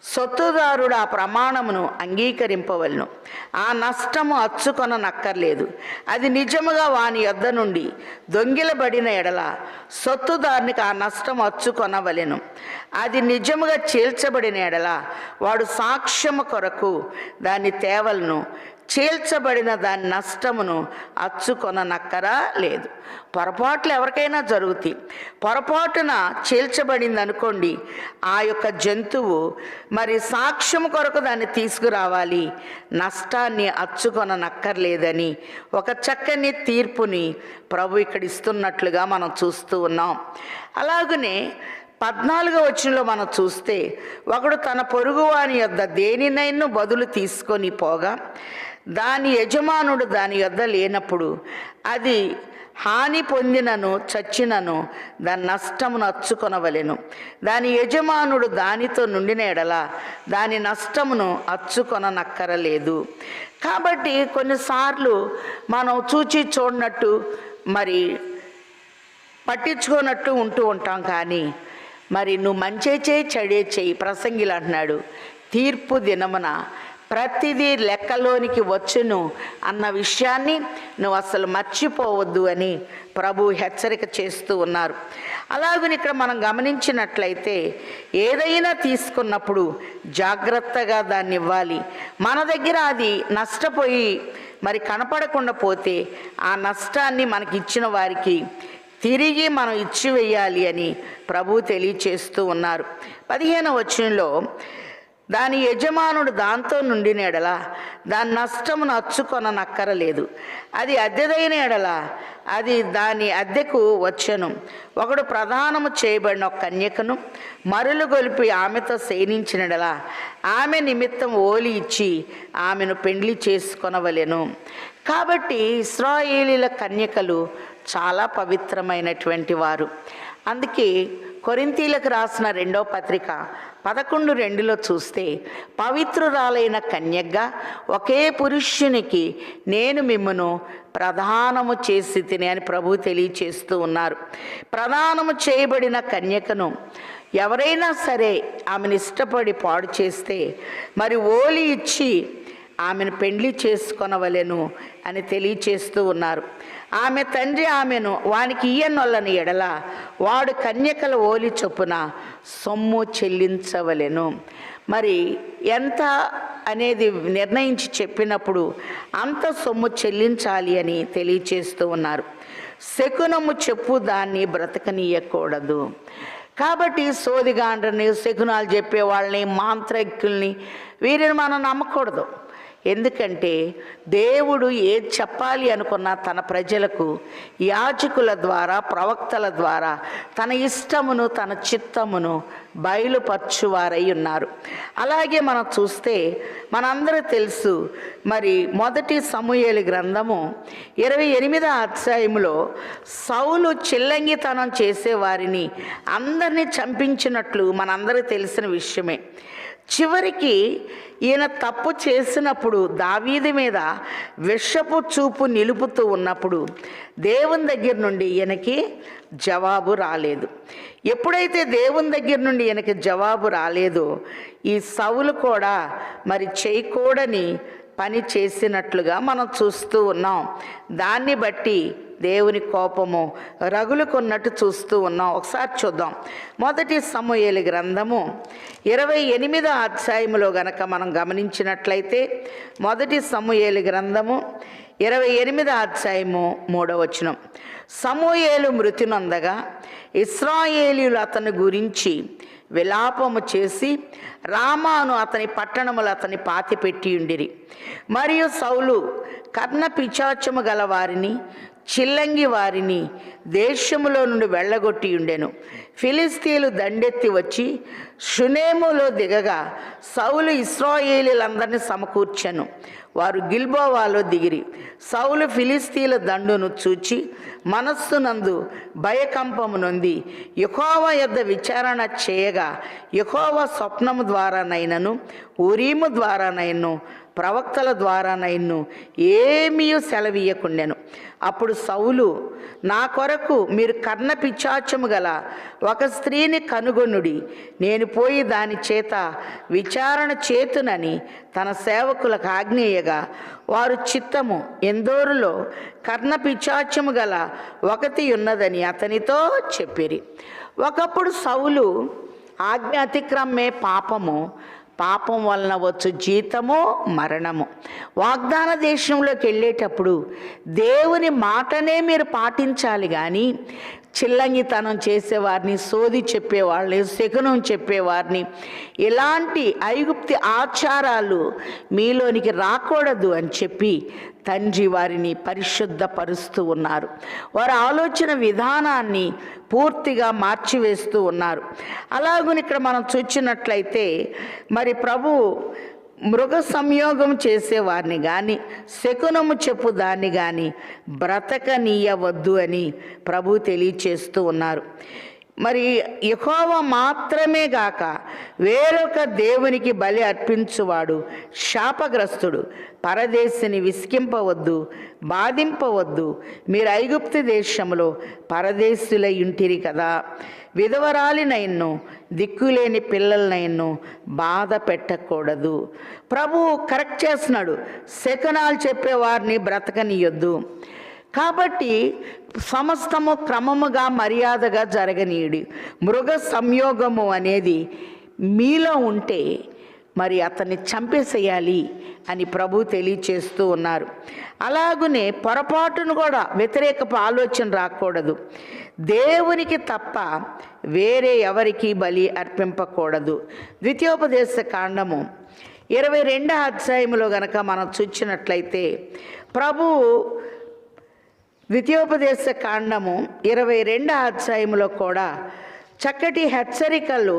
Speaker 1: సొత్తుదారుడు ఆ ప్రమాణమును అంగీకరింపవలను. ఆ నష్టము అచ్చుకొననక్కర్లేదు. అది నిజముగా వాని యొద్ద నుండి దొంగిలబడిన ఎడల సొత్తుదారునికి ఆ నష్టం అచ్చుకొనవలెను. అది నిజముగా చీల్చబడిన ఎడల వాడు సాక్ష్యము కొరకు దాన్ని తేవలను. చీల్చబడిన దాని నష్టమును అచ్చుకొననక్కరా లేదు. పొరపాట్లు ఎవరికైనా జరుగుతాయి. పొరపాటున చీల్చబడింది అనుకోండి, ఆ యొక్క జంతువు మరి సాక్ష్యం కొరకు దాన్ని తీసుకురావాలి, నష్టాన్ని అచ్చుకొననక్కర్లేదని ఒక చక్కని తీర్పుని ప్రభు ఇక్కడ ఇస్తున్నట్లుగా మనం చూస్తూ ఉన్నాం. అలాగనే 14వ వచనంలో మనం చూస్తే, ఒకడు తన పొరుగువాని యొద్ద దేనినైనా బదులు తీసుకొని పోగా దాని యజమానుడు దాని యొద్ద లేనప్పుడు అది హాని పొందినను చచ్చినను దాని నష్టమును అచ్చుకొనవలెను. దాని యజమానుడు దానితో నుండిన ఎడల దాని నష్టమును అచ్చుకొననక్కరలేదు. కాబట్టి కొన్నిసార్లు మనం చూచి చూడనట్టు మరి పట్టించుకోనట్టు ఉంటూ ఉంటాం. కానీ మరి నువ్వు మంచే చేయి చెడే చేయి ప్రసంగిలు అంటున్నాడు. తీర్పు దినమున ప్రతిదీ లెక్కలోనికి వచ్చును అన్న విషయాన్ని నువ్వు అసలు మర్చిపోవద్దు అని ప్రభు హెచ్చరిక చేస్తూ ఉన్నారు. అలాగని ఇక్కడ మనం గమనించినట్లయితే ఏదైనా తీసుకున్నప్పుడు జాగ్రత్తగా దాన్ని ఇవ్వాలి. మన దగ్గర అది నష్టపోయి మరి కనపడకుండా పోతే ఆ నష్టాన్ని మనకి ఇచ్చిన వారికి తిరిగి మనం ఇచ్చివేయాలి అని ప్రభు తెలియచేస్తూ ఉన్నారు. 15వ వచనంలో దాని యజమానుడు దాంతో నుండిన ఎడల దాని నష్టమును అచ్చుకొననక్కరలేదు, అది అద్దెదైన ఎడల అది దాని అద్దెకు వచ్చెను. ఒకడు ప్రదానము చేయబడిన ఒక కన్యకను మరులు గొలిపి ఆమెతో శయనించినడల ఆమె నిమిత్తం ఓలి ఇచ్చి ఆమెను పెండ్లి చేసుకొనవలెను. కాబట్టి ఇశ్రాయేలీల కన్యకలు చాలా పవిత్రమైనటువంటి వారు. అందుకే కొరింథీలకు రాసిన 2వ పత్రిక 11:2 చూస్తే పవిత్రురాలైన కన్యగా ఒకే పురుషునికి నేను మిమ్మును ప్రదానము చేసి తిని అని ప్రభు తెలియచేస్తూ ఉన్నారు. ప్రదానము చేయబడిన కన్యకను ఎవరైనా సరే ఆమెను ఇష్టపడి పాడు చేస్తే మరి ఓలి ఇచ్చి ఆమెను పెండ్లి చేసుకొనవలెను అని తెలియచేస్తూ ఉన్నారు. ఆమె తండ్రి ఆమెను వానికి ఇయ్యనొల్లని ఎడల వాడు కన్యకల ఓలి చొప్పున సొమ్ము చెల్లించవలెను. మరి ఎంత అనేది నిర్ణయించి చెప్పినప్పుడు అంత సొమ్ము చెల్లించాలి అని తెలియచేస్తూ ఉన్నారు. శకునము చెప్పు దాన్ని బ్రతకనీయకూడదు. కాబట్టి సోదిగాండ్రని, శకునాలు చెప్పే వాళ్ళని, మాంత్రికుల్ని వీరిని మనం నమ్మకూడదు. ఎందుకంటే దేవుడు ఏది చెప్పాలి అనుకున్నా తన ప్రజలకు యాజకుల ద్వారా, ప్రవక్తల ద్వారా తన ఇష్టమును తన చిత్తమును బయలుపరచువారై ఉన్నారు. అలాగే మనం చూస్తే మనందరూ తెలుసు, మరి 1 సమూయేలు గ్రంథము 28వ అధ్యాయములో సౌలు చిల్లంగితనం చేసేవారిని అందరినీ చంపించినట్లు మనందరికీ తెలిసిన విషయమే. చివరికి ఈయన తప్పు చేసినప్పుడు దావీదు మీద విషపు చూపు నిలుపుతూ ఉన్నప్పుడు దేవుని దగ్గర నుండి ఈయనకి జవాబు రాలేదు. ఎప్పుడైతే దేవుని దగ్గర నుండి ఈయనకి జవాబు రాలేదో ఈ సౌలు కూడా మరి చేయకూడని పని చేసినట్లుగా మనం చూస్తూ ఉన్నాం. దాన్ని బట్టి దేవుని కోపము రగులుకున్నట్టు చూస్తూ ఉన్నాం. ఒకసారి చూద్దాం. 1 సమూయేలు గ్రంథము 28వ అధ్యాయములో గనక మనం గమనించినట్లయితే 1 సమూయేలు గ్రంథము 28వ అధ్యాయము 3వ వచనం. సమూయేలు మృతి నొందగా ఇశ్రాయేలీయులు అతని గురించి విలాపము చేసి రామాను అతని పట్టణములు అతని పాతిపెట్టి ఉండిరి. మరియు సౌలు కర్ణ పిచాచము గల వారిని, చిల్లంగి వారిని దేశములో నుండి వెళ్ళగొట్టి ఉండెను. ఫిలిస్తీన్లు దండెత్తి వచ్చి షునేములో దిగగా సౌలు ఇశ్రాయేలీలందరినీ సమకూర్చెను. వారు గిల్బోవాలో దిగిరి. సౌలు ఫిలిస్తీన్ల దండును చూచి మనస్సునందు భయకంపము నొంది యెహోవా యొద్ద విచారణ చేయగా యెహోవా స్వప్నము ద్వారానైనను ఊరీము ద్వారానైను ప్రవక్తల ద్వారానైను ఏమీ సెలవీయకుండెను. అప్పుడు సౌలు, నా కొరకు మీరు కర్ణ పిచాచము గల ఒక స్త్రీని కనుగొనుడి, నేను పోయి దాని చేత విచారణ చేతునని తన సేవకులకు ఆజ్ఞేయగా వారు చిత్తము ఎందోరులో కర్ణ పిచాచము గల ఒకటి ఉన్నదని అతనితో చెప్పిరి. ఒకప్పుడు సౌలు ఆజ్ఞ అతిక్రమే పాపము, పాపం వలన వచ్చు జీతము మరణము. వాగ్దాన దేశంలోకి వెళ్ళేటప్పుడు దేవుని మాటనే మీరు పాటించాలి కానీ చిల్లంగితనం చేసేవారిని, సోది చెప్పేవాళ్ళని, శకునం చెప్పేవారిని, ఇలాంటి ఐగుప్తి ఆచారాలు మీలోనికి రాకూడదు అని చెప్పి తండ్రి వారిని పరిశుద్ధపరుస్తూ ఉన్నారు. వారి ఆలోచన విధానాన్ని పూర్తిగా మార్చివేస్తూ ఉన్నారు. అలాగని ఇక్కడ మనం చూచినట్లయితే మరి ప్రభు మృగ సంయోగం చేసేవారిని కానీ, శకునము చెప్పు దాన్ని కానీ బ్రతకనీయవద్దు అని ప్రభు తెలియచేస్తూ ఉన్నారు. మరి యెహోవా మాత్రమే గాక వేరొక దేవునికి బలి అర్పించువాడు శాపగ్రస్తుడు. పరదేశిని విసికింపవద్దు, బాధింపవద్దు. మీరు ఐగుప్తు దేశంలో పరదేశులై ఉంటిరి కదా. విధవరాలినైన్ను దిక్కులేని పిల్లలనైన్ను బాధ పెట్టకూడదు. ప్రభువు కరెక్ట్ చేస్తున్నాడు. శకునాలు చెప్పేవారిని బ్రతకనీయొద్దు. కాబట్టి సమస్తము క్రమముగా మర్యాదగా జరగనీయుడి. మృగ సంయోగము అనేది మీలో ఉంటే మరి అతన్ని చంపేసేయాలి అని ప్రభు తెలియచేస్తూ ఉన్నారు. అలాగునే పొరపాటును కూడా వ్యతిరేకపు ఆలోచన రాకూడదు. దేవునికి తప్ప వేరే ఎవరికి బలి అర్పింపకూడదు. ద్వితీయోపదేశ కాండము 22వ అధ్యాయములో గనక మనం చూచినట్లయితే ప్రభువు ద్వితీయోపదేశ కాండము 22వ అధ్యాయంలో కూడా చక్కటి హెచ్చరికలు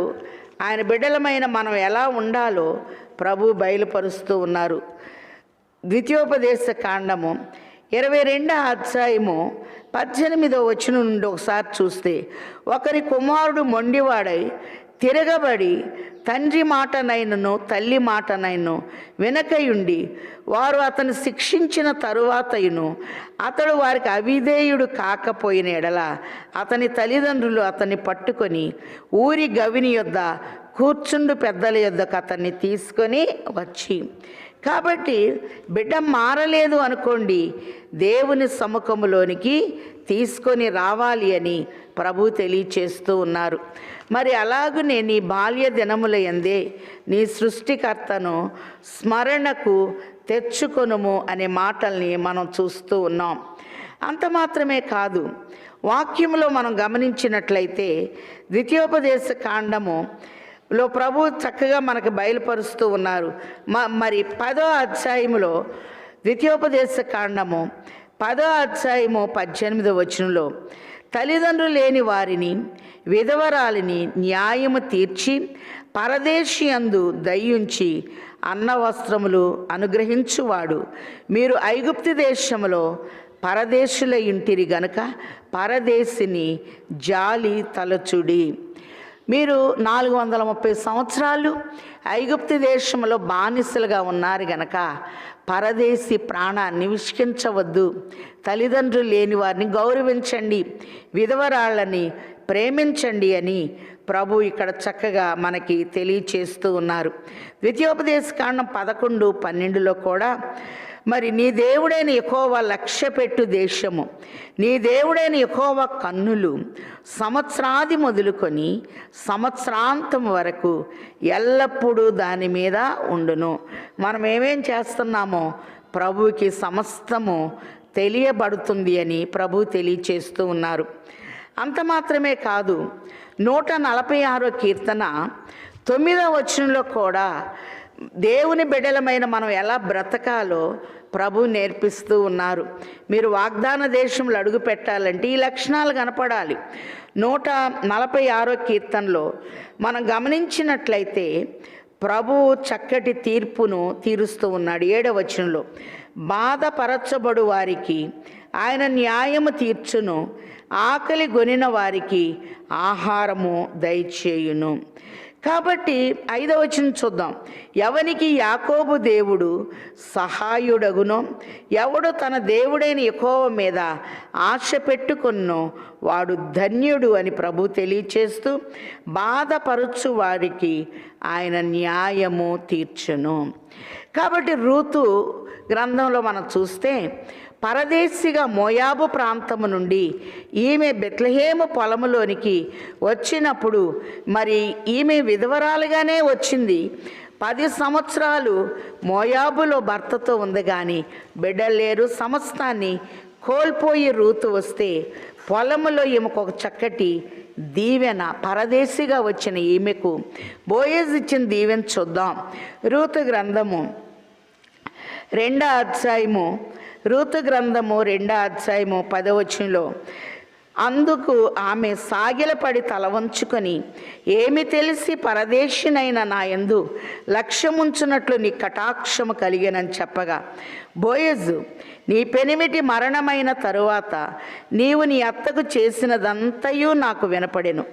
Speaker 1: ఆయన బిడ్డలమైన మనం ఎలా ఉండాలో ప్రభు బయలుపరుస్తూ ఉన్నారు. ద్వితీయోపదేశ కాండము 22వ అధ్యాయము 18వ వచనం నుండి ఒకసారి చూస్తే, ఒకరి కుమారుడు మొండివాడై తిరగబడి తండ్రి మాటనైనను తల్లి మాటనైను వెనకయుండి వారు అతను శిక్షించిన తరువాతయును అతడు వారికి అవిధేయుడు కాకపోయిన ఎడల అతని తల్లిదండ్రులు అతన్ని పట్టుకొని ఊరి గవిని యొద్ద కూర్చుండు పెద్దల యొద్దకు అతన్ని తీసుకొని వచ్చి. కాబట్టి బిడ్డ మారలేదు అనుకోండి, దేవుని సముఖములోనికి తీసుకొని రావాలి అని ప్రభు తెలియచేస్తూ ఉన్నారు. మరి అలాగునే నీ బాల్య దినముల యందే నీ సృష్టికర్తను స్మరణకు తెచ్చుకొనుము అనే మాటల్ని మనం చూస్తూ ఉన్నాం. అంత మాత్రమే కాదు, వాక్యంలో మనం గమనించినట్లయితే ద్వితీయోపదేశ కాండములో ప్రభు చక్కగా మనకు బయలుపరుస్తూ ఉన్నారు. మరి 10వ అధ్యాయములో ద్వితీయోపదేశ కాండము 10వ అధ్యాయము 18వ వచనంలో తల్లిదండ్రులు లేని వారిని విధవరాలిని న్యాయము తీర్చి పరదేశి యందు దయ్యుంచి అన్న వస్త్రములు అనుగ్రహించువాడు. మీరు ఐగుప్తు దేశములో పరదేశుల ఇంటిరి గనుక పరదేశిని జాలి తలచుడి. మీరు 430 సంవత్సరాలు ఐగుప్తు దేశంలో బానిసలుగా ఉన్నారు గనక పరదేశీ ప్రాణాన్ని విసికించవద్దు. తల్లిదండ్రులు లేని వారిని గౌరవించండి, విధవరాళ్ళని ప్రేమించండి అని ప్రభు ఇక్కడ చక్కగా మనకి తెలియచేస్తూ ఉన్నారు. ద్వితీయోపదేశ కాండం 11, 12లో కూడా మరి నీ దేవుడైన యెహోవా లక్ష్యపెట్టు దేశము, నీ దేవుడైన యెహోవా కన్నులు సంవత్సరాది మొదలుకొని సంవత్సరాంతం వరకు ఎల్లప్పుడూ దాని మీద ఉండును. మనం ఏమేం చేస్తున్నామో ప్రభువుకి సమస్తము తెలియబడుతుంది అని ప్రభు తెలియచేస్తూ ఉన్నారు. అంత మాత్రమే కాదు, 146వ కీర్తన 9వ వచనంలో కూడా దేవుని బిడ్డలమైన మనం ఎలా బ్రతకాలో ప్రభు నేర్పిస్తూ ఉన్నారు. మీరు వాగ్దాన దేశంలో అడుగు పెట్టాలంటే ఈ లక్షణాలు కనపడాలి. 146వ కీర్తనలో మనం గమనించినట్లయితే ప్రభువు చక్కటి తీర్పును తీరుస్తూ ఉన్నాడు. 7వ వచనంలో బాధపరచబడు వారికి ఆయన న్యాయము తీర్చును, ఆకలి గొనిన వారికి ఆహారము దయచేయును. కాబట్టి 5వ వచనం చూద్దాం. ఎవనికి యాకోబు దేవుడు సహాయుడగునో, ఎవడు తన దేవుడైన యెహోవా మీద ఆశ పెట్టుకొన్నో వాడు ధన్యుడు అని ప్రభు తెలియచేస్తూ బాధపరచు వారికి ఆయన న్యాయము తీర్చును. కాబట్టి రూతు గ్రంథంలో మనం చూస్తే పరదేశిగా మోయాబు ప్రాంతము నుండి ఈమె బెత్లెహేము పొలములోనికి వచ్చినప్పుడు మరి ఈమె విధవరాలుగానే వచ్చింది. 10 సంవత్సరాలు మోయాబులో భర్తతో ఉంది కానీ బిడ్డలు లేరు. సమస్తాన్ని కోల్పోయి రూతు వస్తే పొలములో ఈమెకు ఒక చక్కటి దీవెన, పరదేశిగా వచ్చిన ఈమెకు బోయేజు ఇచ్చిన దీవెన చూద్దాం. రూతు గ్రంథము 2వ అధ్యాయము 2వ అధ్యాయము 10వ వచనంలో అందుకు ఆమె సాగిలపడి తల వంచుకొని, ఏమి తెలిసి పరదేశినైన నా యందు లక్ష్యముంచున్నట్లు నీ కటాక్షము కలిగేనని చెప్పగా, బోయజు, నీ పెనిమిటి మరణమైన తరువాత నీవు నీ అత్తకు చేసినదంతయు నాకు వినపడెను.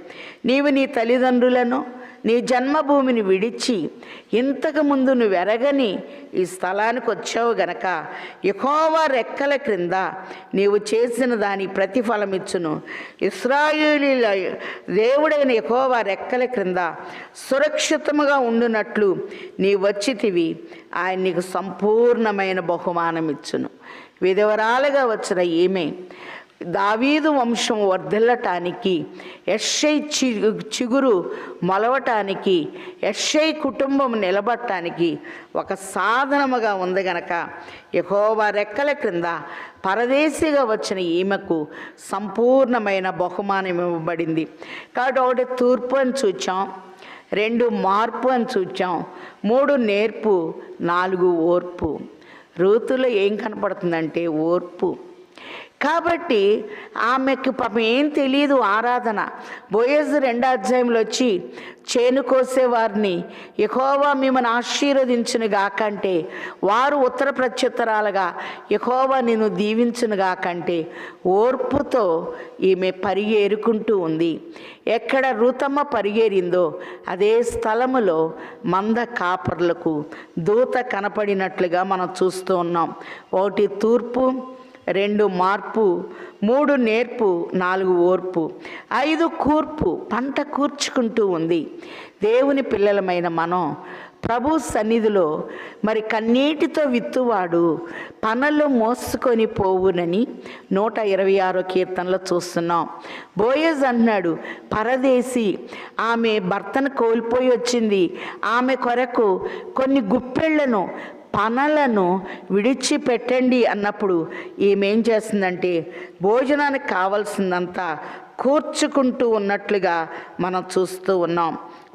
Speaker 1: నీవు నీ తల్లిదండ్రులను నీ జన్మభూమిని విడిచి ఇంతకు ముందు నువ్వు ఎరగని ఈ స్థలానికి వచ్చావు గనక యెహోవా రెక్కల క్రింద నీవు చేసిన దాని ప్రతిఫలమిచ్చును. ఇశ్రాయేలీయుల దేవుడైన యెహోవా రెక్కల క్రింద సురక్షితముగా ఉండునట్లు నీ వచ్చితివి. ఆయన నీకు సంపూర్ణమైన బహుమానం ఇచ్చును. విధవరాలుగా వచ్చిన ఈమె దావీదు వంశం వర్ధిల్లటానికి, యెష్షై చిగురు మొలవటానికి, యెష్షై కుటుంబం నిలబడటానికి ఒక సాధనముగా ఉంది గనక యెహోవా రెక్కల క్రింద పరదేశిగా వచ్చిన ఈమెకు సంపూర్ణమైన బహుమానం ఇవ్వబడింది. కాబట్టి ఒకటి తూర్పు అని చూచాం, 2 మార్పు అని చూచాం, 3 నేర్పు, 4 ఓర్పు. రూతులో ఏం కనపడుతుందంటే ఓర్పు. కాబట్టి ఆమెకు పాపం ఏం తెలియదు ఆరాధన. బోయజు 2వ అధ్యాయంలో వచ్చి చేను కోసేవారిని యెహోవా మిమ్మల్ని ఆశీర్వదించును గాకంటే, వారు ఉత్తర ప్రత్యుత్తరాలుగా యెహోవా నిన్ను దీవించును గాకంటే ఓర్పుతో ఈమె పరిగేరుకుంటూ ఉంది. ఎక్కడ రూతమ్మ పరిగేరిందో అదే స్థలములో మంద కాపర్లకు దూత కనపడినట్లుగా మనం చూస్తూ ఉన్నాం. 1 తూర్పు, 2 మార్పు, 3 నేర్పు, 4 ఓర్పు, 5 కూర్పు. పంట కూర్చుకుంటూ ఉంది. దేవుని పిల్లలమైన మనం ప్రభు సన్నిధిలో మరి కన్నీటితో విత్తువాడు పనులు మోసుకొని పోవునని 126వ కీర్తనలో చూస్తున్నాం. బోయజ్ అన్నాడు, పరదేశి, ఆమె భర్తను కోల్పోయి వచ్చింది, ఆమె కొరకు కొన్ని గుప్పెళ్లను పనలను విడిచిపెట్టండి అన్నప్పుడు ఈమె ఏం చేస్తుందంటే భోజనానికి కావాల్సిందంతా కూర్చుకుంటూ ఉన్నట్లుగా మనం చూస్తూ ఉన్నాం.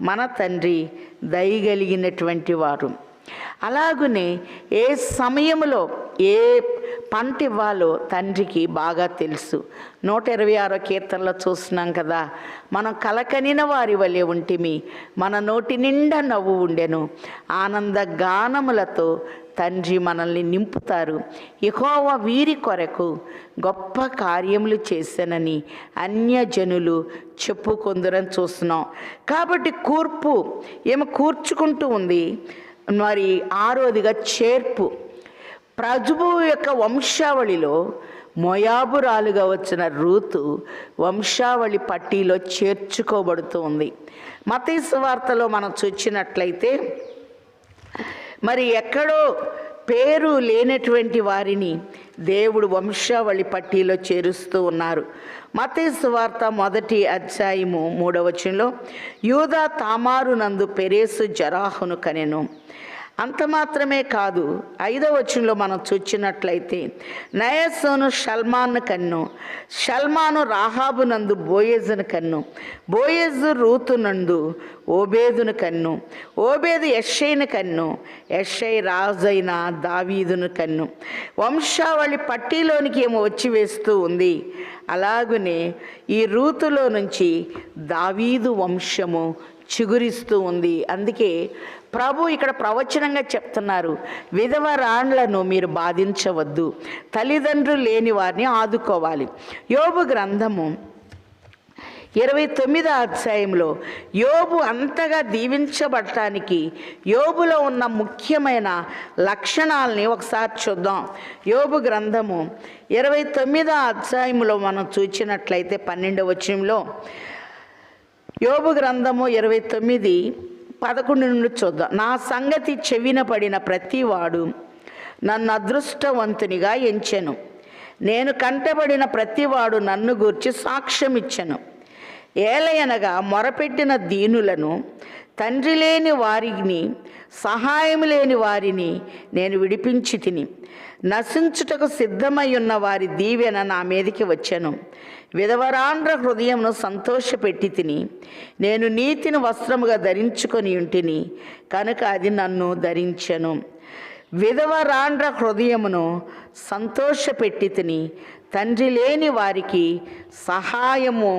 Speaker 1: మన తండ్రి దయగలిగినటువంటి వారు. అలాగనే ఏ సమయంలో ఏ పంట ఇవ్వాలో తండ్రికి బాగా తెలుసు. 126వ కీర్తనలో చూస్తున్నాం కదా, మనం కలకనిన వారి వలె ఉంటిమి, మన నోటి నిండా నవ్వు ఉండెను, ఆనంద గానములతో తండ్రి మనల్ని నింపుతారు. యెహోవా వీరి కొరకు గొప్ప కార్యములు చేశానని అన్యజనులు చెప్పుకొందురని చూస్తున్నాం. కాబట్టి కూర్పు, ఏమో కూర్చుకుంటూ ఉంది. మరి 6వదిగా చేర్పు. ప్రభువు యొక్క వంశావళిలో మోయాబురాలుగా వచ్చిన రూతు వంశావళి పట్టీలో చేర్చుకోబడుతూ ఉంది. మత్తయి సువార్తలో మనం చూచినట్లయితే మరి ఎక్కడో పేరు లేనటువంటి వారిని దేవుడు వంశావళి పట్టీలో చేరుస్తూ ఉన్నారు. మత్తయి సువార్త 1వ అధ్యాయము 3వ వచనంలో యూదా తామారు నందు పెరేసు జరాహును కనెను. అంత మాత్రమే కాదు, 5వ వచనంలో మనం చూచినట్లయితే నయస్సోను షల్మాను కన్ను, షల్మాను రాహాబు నందు బోయజును కన్ను, బోయజు రూతు నందు ఓబేదును కన్ను, ఓబేదు యెష్షైను కన్ను, యెష్షై రాజైన దావీదును కన్ను. వంశావళి పట్టీలోనికి ఏమో వచ్చి వేస్తూ ఉంది. అలాగనే ఈ రూతులో నుంచి దావీదు వంశము చిగురిస్తూ ఉంది. అందుకే ప్రభు ఇక్కడ ప్రవచనంగా చెప్తున్నారు, విధవరాండ్లను మీరు బాధించవద్దు, తల్లిదండ్రులు లేని వారిని ఆదుకోవాలి. యోబు గ్రంథము 29వ అధ్యాయంలో యోబు అంతగా దీవించబడటానికి యోబులో ఉన్న ముఖ్యమైన లక్షణాలని ఒకసారి చూద్దాం. యోబు గ్రంథము 29వ అధ్యాయంలో మనం చూచినట్లయితే 12వ వచనంలో యోబు గ్రంథము 29:11 నుండి చూద్దాం. నా సంగతి చెవిన పడిన ప్రతివాడు నన్ను అదృష్టవంతునిగా ఎంచెను, నేను కంటబడిన ప్రతివాడు నన్ను గూర్చి సాక్ష్యం ఇచ్చెను. ఏలయనగా మొరపెట్టిన దీనులను, తండ్రి లేని వారిని, సహాయం లేని వారిని నేను విడిపించి తిని, నశించుటకు సిద్ధమై ఉన్న వారి దీవెన నా మీదకి వచ్చెను. విధవరాండ్ర హృదయమును సంతోషపెట్టి తిని, నేను నీతిని వస్త్రముగా ధరించుకొని ఉంటిని కనుక అది నన్ను ధరించెను. విధవరాండ్ర హృదయమును సంతోషపెట్టి తిని, తండ్రి లేని వారికి సహాయము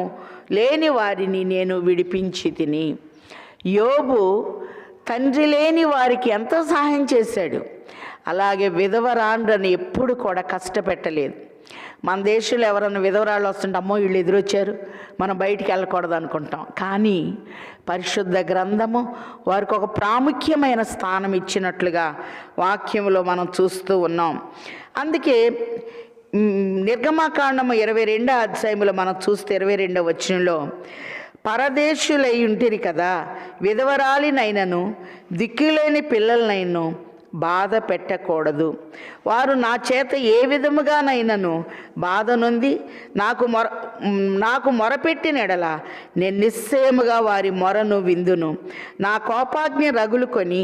Speaker 1: లేని వారిని నేను విడిపించి తిని. యోబు తండ్రి లేని వారికి ఎంతో సహాయం చేశాడు. అలాగే విధవరాండ్రని ఎప్పుడు కూడా కష్టపెట్టలేదు. మన దేశంలో ఎవరైనా విధవరాళ్ళు వస్తుంటే అమ్మో వీళ్ళు ఎదురొచ్చారు మనం బయటికి వెళ్ళకూడదు అనుకుంటాం. కానీ పరిశుద్ధ గ్రంథము వారికి ఒక ప్రాముఖ్యమైన స్థానం ఇచ్చినట్లుగా వాక్యంలో మనం చూస్తూ ఉన్నాం. అందుకే నిర్గమకాండము 22వ అధ్యాయంలో మనం చూస్తే 22వ వచనంలో, పరదేశులై ఉంటిరి కదా, విధవరాలినైనను దిక్కులేని పిల్లలనైనను బాధ పెట్టకూడదు. వారు నా చేత ఏ విధముగానైనను బాధ నొంది నాకు మొరపెట్టిన ఎడల నేను నిశ్చయముగా వారి మొరను విందును. నా కోపాగ్ని రగులుకొని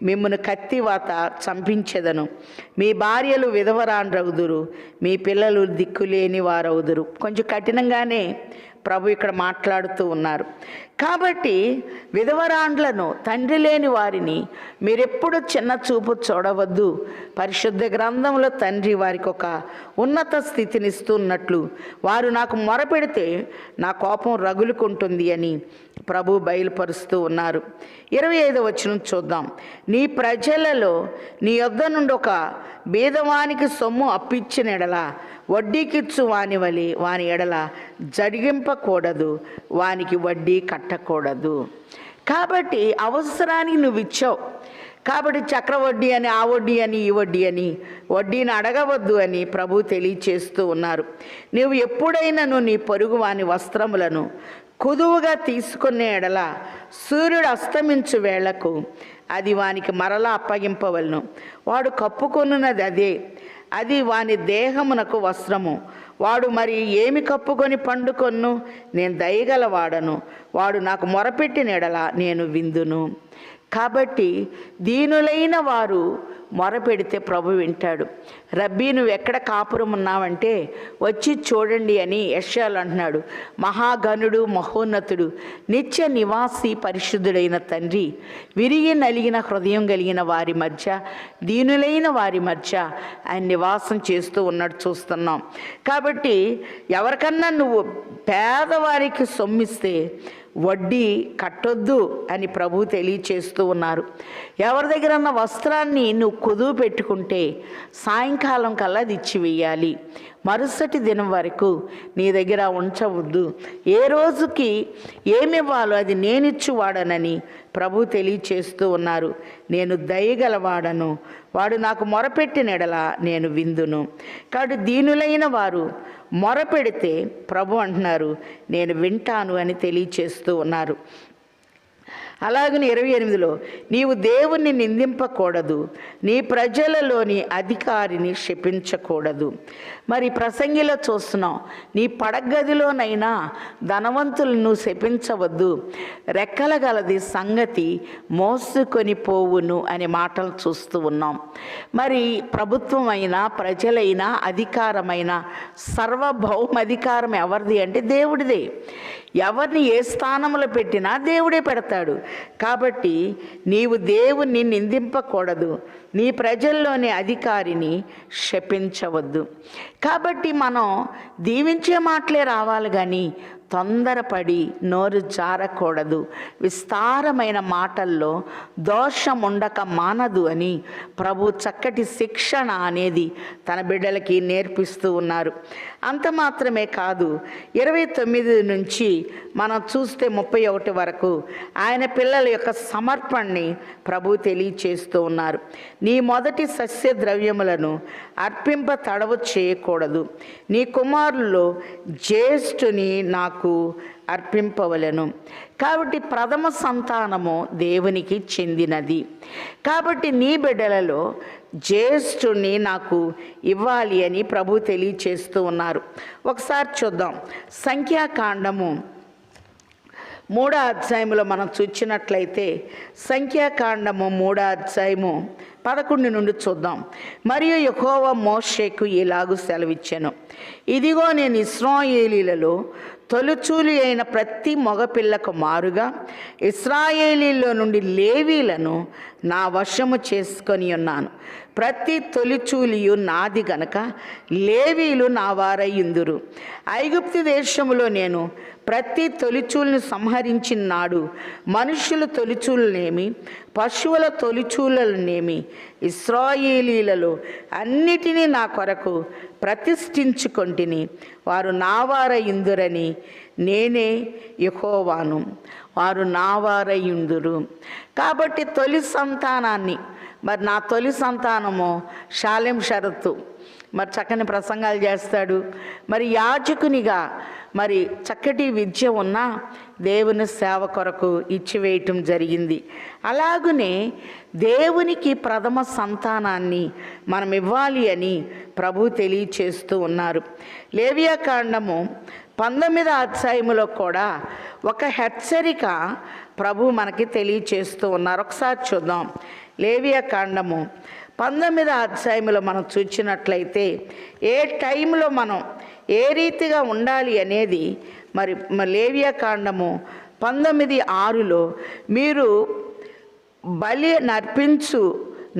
Speaker 1: మిమ్మను కత్తివాత చంపించెదను. మీ భార్యలు విధవరాండ్రవుదురు, మీ పిల్లలు దిక్కులేని వారవుదురు. కొంచెం కఠినంగానే ప్రభు ఇక్కడ మాట్లాడుతూ ఉన్నారు. కాబట్టి విధవరాండ్లను, తండ్రి లేని వారిని మీరెప్పుడు చిన్న చూపు చూడవద్దు. పరిశుద్ధ గ్రంథంలో తండ్రి వారికి ఒక ఉన్నత స్థితినిస్తున్నట్లు, వారు నాకు మొరపెడితే నా కోపం రగులుకుంటుంది అని ప్రభు బయలుపరుస్తూ ఉన్నారు. 25వ వచనం చూద్దాం. నీ ప్రజలలో నీ యొద్ద నుండి ఒక బీదవానికి సొమ్ము అప్పిచ్చిన ఎడల వడ్డీకిచ్చు వాని వలె వాని ఎడల జరిగింపకూడదు, వానికి వడ్డీ కట్టకూడదు. కాబట్టి అవసరానికి నువ్వు ఇచ్చావు కాబట్టి చక్రవడ్డీ అని, ఆ వడ్డీ అని, ఈ వడ్డీ అని వడ్డీని అడగవద్దు అని ప్రభు తెలియచేస్తూ ఉన్నారు. నువ్వు ఎప్పుడైనాను నీ పొరుగు వాని వస్త్రములను కుదువుగా తీసుకునే ఎడల సూర్యుడు అస్తమించు వేళకు అది వానికి మరలా అప్పగింపవలను. వాడు కప్పుకొనున్నది అది వాని దేహమునకు వస్త్రము. వాడు మరి ఏమి కప్పుకొని పండుకొన్ను? నేను దయగలవాడను, వాడు నాకు మొరపెట్టిన ఎడల నేను విందును. కాబట్టి దీనులైన వారు మొరపెడితే ప్రభు వింటాడు. రబ్బీ నువ్వు ఎక్కడ కాపురం ఉన్నావంటే వచ్చి చూడండి అని యెషయాలు అంటున్నాడు. మహాగణుడు, మహోన్నతుడు, నిత్య నివాసి, పరిశుద్ధుడైన తండ్రి విరిగి నలిగిన హృదయం కలిగిన వారి మధ్య, దీనులైన వారి మధ్య ఆయన నివాసం చేస్తూ ఉన్నట్టు చూస్తున్నాం. కాబట్టి ఎవరికన్నా నువ్వు పేదవారికి సొమ్మిస్తే వడ్డీ కట్టొద్దు అని ప్రభు తెలియచేస్తూ ఉన్నారు. ఎవరి దగ్గరన్న వస్త్రాన్ని నువ్వు కుదువు పెట్టుకుంటే సాయంకాలం కల్లా అది ఇచ్చివేయాలి. మరుసటి దినం వరకు నీ దగ్గర ఉంచవద్దు. ఏ రోజుకి ఏమివ్వాలో అది నేనిచ్చువాడనని ప్రభు తెలియచేస్తూ ఉన్నారు. నేను దయగలవాడను, వాడు నాకు మొరపెట్టిన ఎడల నేను విందును. కాబట్టి దీనులైన వారు మొరపెడితే ప్రభు అంటున్నారు నేను వింటాను అని తెలియచేస్తూ ఉన్నారు. అలాగని 28లో నీవు దేవుణ్ణి నిందింపకూడదు, నీ ప్రజలలోని అధికారిని శపించకూడదు. మరి ప్రసంగిలో చూస్తున్నాం, నీ పడగదిలోనైనా ధనవంతులను శపించవద్దు, రెక్కల గలది సంగతి మోసుకొని పోవును అనే మాటలు చూస్తూ ఉన్నాం. మరి ప్రభుత్వం అయినా, ప్రజలైనా, అధికారమైన సర్వభౌమాధికారం ఎవరిది అంటే దేవుడిదే. ఎవరిని ఏ స్థానంలో పెట్టినా దేవుడే పెడతాడు. కాబట్టి నీవు దేవుణ్ణి నిందింపకూడదు, నీ ప్రజల్లోని అధికారిని శపించవద్దు. కాబట్టి మనం దీవించే మాటలే రావాలి కానీ తొందరపడి నోరు జారకూడదు. విస్తారమైన మాటల్లో దోషం ఉండక మానదు అని ప్రభు చక్కటి శిక్షణ అనేది తన బిడ్డలకి నేర్పిస్తూ ఉన్నారు. అంత మాత్రమే కాదు, 29 నుంచి మనం చూస్తే 31 వరకు ఆయన పిల్లల యొక్క సమర్పణని ప్రభు తెలియచేస్తూ ఉన్నారు. నీ మొదటి సస్య ద్రవ్యములను అర్పింప తడవు చేయకూడదు, నీ కుమారుల్లో జ్యేష్ఠుని నాకు అర్పింపవలెను. కాబట్టి ప్రథమ సంతానము దేవునికి చెందినది. కాబట్టి నీ బిడ్డలలో జ్యేష్ఠుని నాకు ఇవ్వాలి అని ప్రభు తెలియచేస్తూ ఉన్నారు. ఒకసారి చూద్దాం. సంఖ్యాకాండము 3వ అధ్యాయంలో మనం చూచినట్లయితే, సంఖ్యాకాండము 3వ అధ్యాయము 11 నుండి చూద్దాం. మరియు యెహోవా మోషేకు ఇలాగు సెలవిచ్చెను, ఇదిగో నేను ఇశ్రాయేలీలలో తొలిచూలి అయిన ప్రతి మగపిల్లకు మారుగా ఇశ్రాయేలీలో నుండి లేవీలను నా వశము చేసుకొని ఉన్నాను. ప్రతి తొలిచూలియు నాది గనక లేవీలు నా వారయ్యుందురు. ఐగుప్తు దేశములో నేను ప్రతి తొలిచూలును సంహరించిన నాడు మనుషుల తొలిచూలనేమి పశువుల తొలిచూలనేమి ఇశ్రాయేలీలలో అన్నిటినీ నా కొరకు ప్రతిష్ఠించుకొంటిని. వారు నా వారయ్యుందురని నేనే యెహోవాను. వారు నా వారయ్యుందురు. కాబట్టి తొలి సంతానాన్ని, మరి నా తొలి సంతానము షాలెం షరతు, మరి చక్కని ప్రసంగాలు చేస్తాడు. మరి యాజకునిగా మరి చక్కటి విద్య ఉన్న దేవుని సేవ కొరకు ఇచ్చివేయటం జరిగింది. అలాగునే దేవునికి ప్రథమ సంతానాన్ని మనం ఇవ్వాలి అని ప్రభు తెలియచేస్తూ ఉన్నారు. లేవియాకాండము 19వ అధ్యాయములో కూడా ఒక హెచ్చరిక ప్రభు మనకి తెలియచేస్తూ ఉన్నారు. ఒకసారి చూద్దాం. లేవియాకాండము 19వ అధ్యాయంలో మనం చూసినట్లయితే ఏ టైంలో మనం ఏ రీతిగా ఉండాలి అనేది మరి లేవియాకాండము 19:6లో మీరు బలి నర్పించు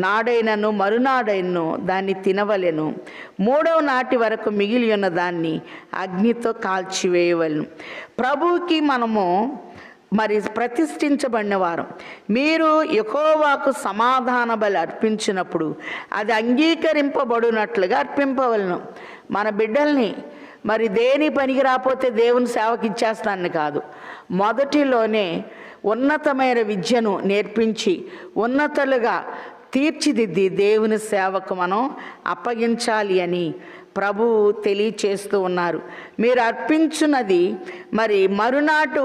Speaker 1: నాడైనను మరునాడైనను దాన్ని తినవలెను. 3వ నాటి వరకు మిగిలి ఉన్న దాన్ని అగ్నితో కాల్చివేయవలను. ప్రభువుకి మనము మరి ప్రతిష్ఠించబడిన వారు. మీరు యెహోవాకు సమాధాన బలి అర్పించినప్పుడు అది అంగీకరింపబడినట్లుగా అర్పింపవలను. మన బిడ్డల్ని మరి దేని పనికి రాకపోతే దేవుని సేవకి ఇచ్చేస్తానని కాదు, మొదటిలోనే ఉన్నతమైన విద్యను నేర్పించి ఉన్నతులుగా తీర్చిదిద్ది దేవుని సేవకు మనం అప్పగించాలి అని ప్రభువు తెలియచేస్తూ ఉన్నారు. మీరు అర్పించున్నది మరి మరునాటు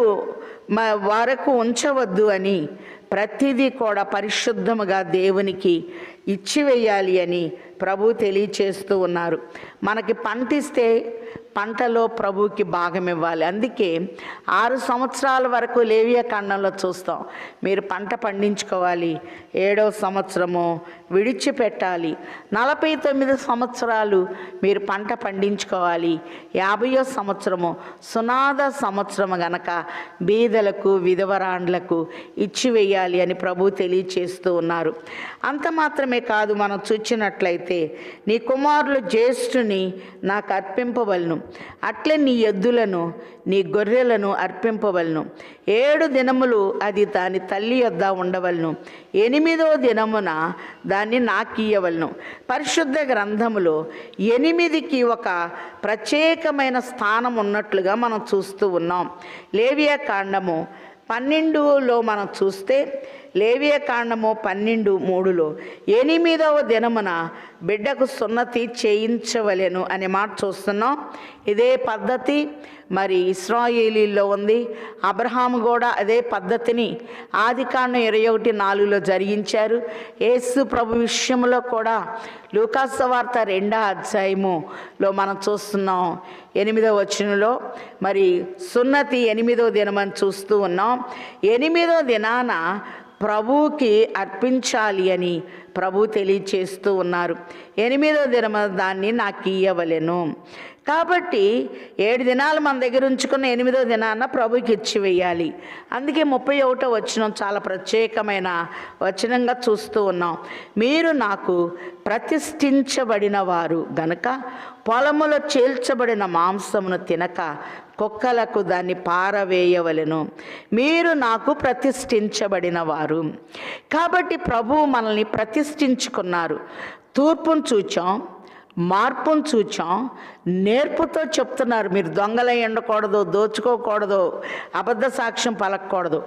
Speaker 1: వరకు ఉంచవద్దు అని, ప్రతిదీ కూడా పరిశుద్ధముగా దేవునికి ఇచ్చివేయాలి అని ప్రభు తెలియచేస్తూ ఉన్నారు. మనకి పంటిస్తే పంటలో ప్రభువుకి భాగం ఇవ్వాలి. అందుకే 6 సంవత్సరాల వరకు లేవియాకాండంలో చూస్తాం, మీరు పంట పండించుకోవాలి, 7వ సంవత్సరము విడిచిపెట్టాలి, 49 సంవత్సరాలు మీరు పంట పండించుకోవాలి, 50వ సంవత్సరము సునాద సంవత్సరము గనక బీదలకు విధవరాండ్లకు ఇచ్చివేయాలి అని ప్రభు తెలియచేస్తూ ఉన్నారు. అంత మాత్రమే కాదు, మనం చూచినట్లయితే నీ కుమారులు జ్యేష్ఠుని నాకు అర్పింపవలను, అట్లే నీ ఎద్దులను నీ గొర్రెలను అర్పింపవలను. 7 దినములు అది దాని తల్లి యొద్ద ఉండవలను, 8వ దినమున దాన్ని నాకియ్యవలను. పరిశుద్ధ గ్రంథములో 8కి ఒక ప్రత్యేకమైన స్థానం ఉన్నట్లుగా మనం చూస్తూ ఉన్నాం. లేవియాకాండము 12లో మనం చూస్తే లేవియాకాండము 12:3లో 8వ దినమున బిడ్డకు సున్నతి చేయించవలెను అనే మాట చూస్తున్నాం. ఇదే పద్ధతి మరి ఇశ్రాయేలీల్లో ఉంది. అబ్రహాము కూడా అదే పద్ధతిని ఆదికాండం 21:4లో జరిగించారు. యేసు ప్రభు విషయంలో కూడా లూకాసు సువార్త 2వ అధ్యాయములో మనం చూస్తున్నాం. 8వ వచనంలో మరి సున్నతి 8వ దినమని చూస్తూ ఉన్నాం. 8వ దినాన ప్రభువుకి అర్పించాలి అని ప్రభు తెలియచేస్తూ ఉన్నారు. 8వ దినమ దాన్ని నాకు ఇయ్యవలెను. కాబట్టి 7 దినాలు మన దగ్గర ఉంచుకున్న 8వ దినాన ప్రభుకి ఇచ్చివేయాలి. అందుకే 31వ వచనం చాలా ప్రత్యేకమైన వచనంగా చూస్తూ ఉన్నాం. మీరు నాకు ప్రతిష్ఠించబడిన వారు గనక పొలములో చేల్చబడిన మాంసమును తినక కుక్కలకు దాన్ని పారవేయవలెను. మీరు నాకు ప్రతిష్ఠించబడిన వారు. కాబట్టి ప్రభువు మనల్ని ప్రతిష్ఠించుకున్నారు. తూర్పును చూచాం, మార్పును చూచాం, నేర్పుతో చెప్తున్నారు. మీరు దొంగలై ఉండకూడదు, దోచుకోకూడదు, అబద్ధ సాక్ష్యం పలకూడదు.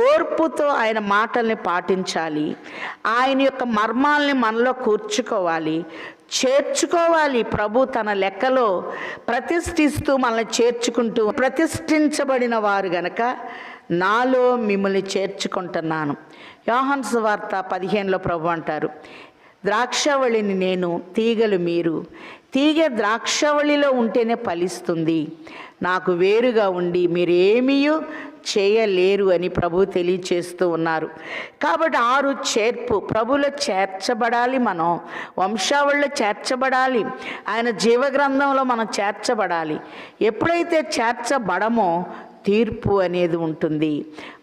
Speaker 1: ఓర్పుతో ఆయన మాటల్ని పాటించాలి. ఆయన యొక్క మర్మాల్ని మనలో కూర్చుకోవాలి, చేర్చుకోవాలి. ప్రభు తన లెక్కలో ప్రతిష్ఠిస్తూ మనల్ని చేర్చుకుంటూ, ప్రతిష్ఠించబడిన వారు గనక నాలో మిమ్మల్ని చేర్చుకుంటున్నాను. యోహాను సువార్త 15లో ప్రభు అంటారు, ద్రాక్షవళిని నేను, తీగలు మీరు. తీగ ద్రాక్షవళిలో ఉంటేనే ఫలిస్తుంది. నాకు వేరుగా ఉండి మీరేమీ చేయలేరు అని ప్రభు తెలియచేస్తూ ఉన్నారు. కాబట్టి 6 చేర్పు, ప్రభులో చేర్చబడాలి, మనం వంశావళిలో చేర్చబడాలి, ఆయన జీవగ్రంథంలో మనం చేర్చబడాలి. ఎప్పుడైతే చేర్చబడమో తీర్పు అనేది ఉంటుంది.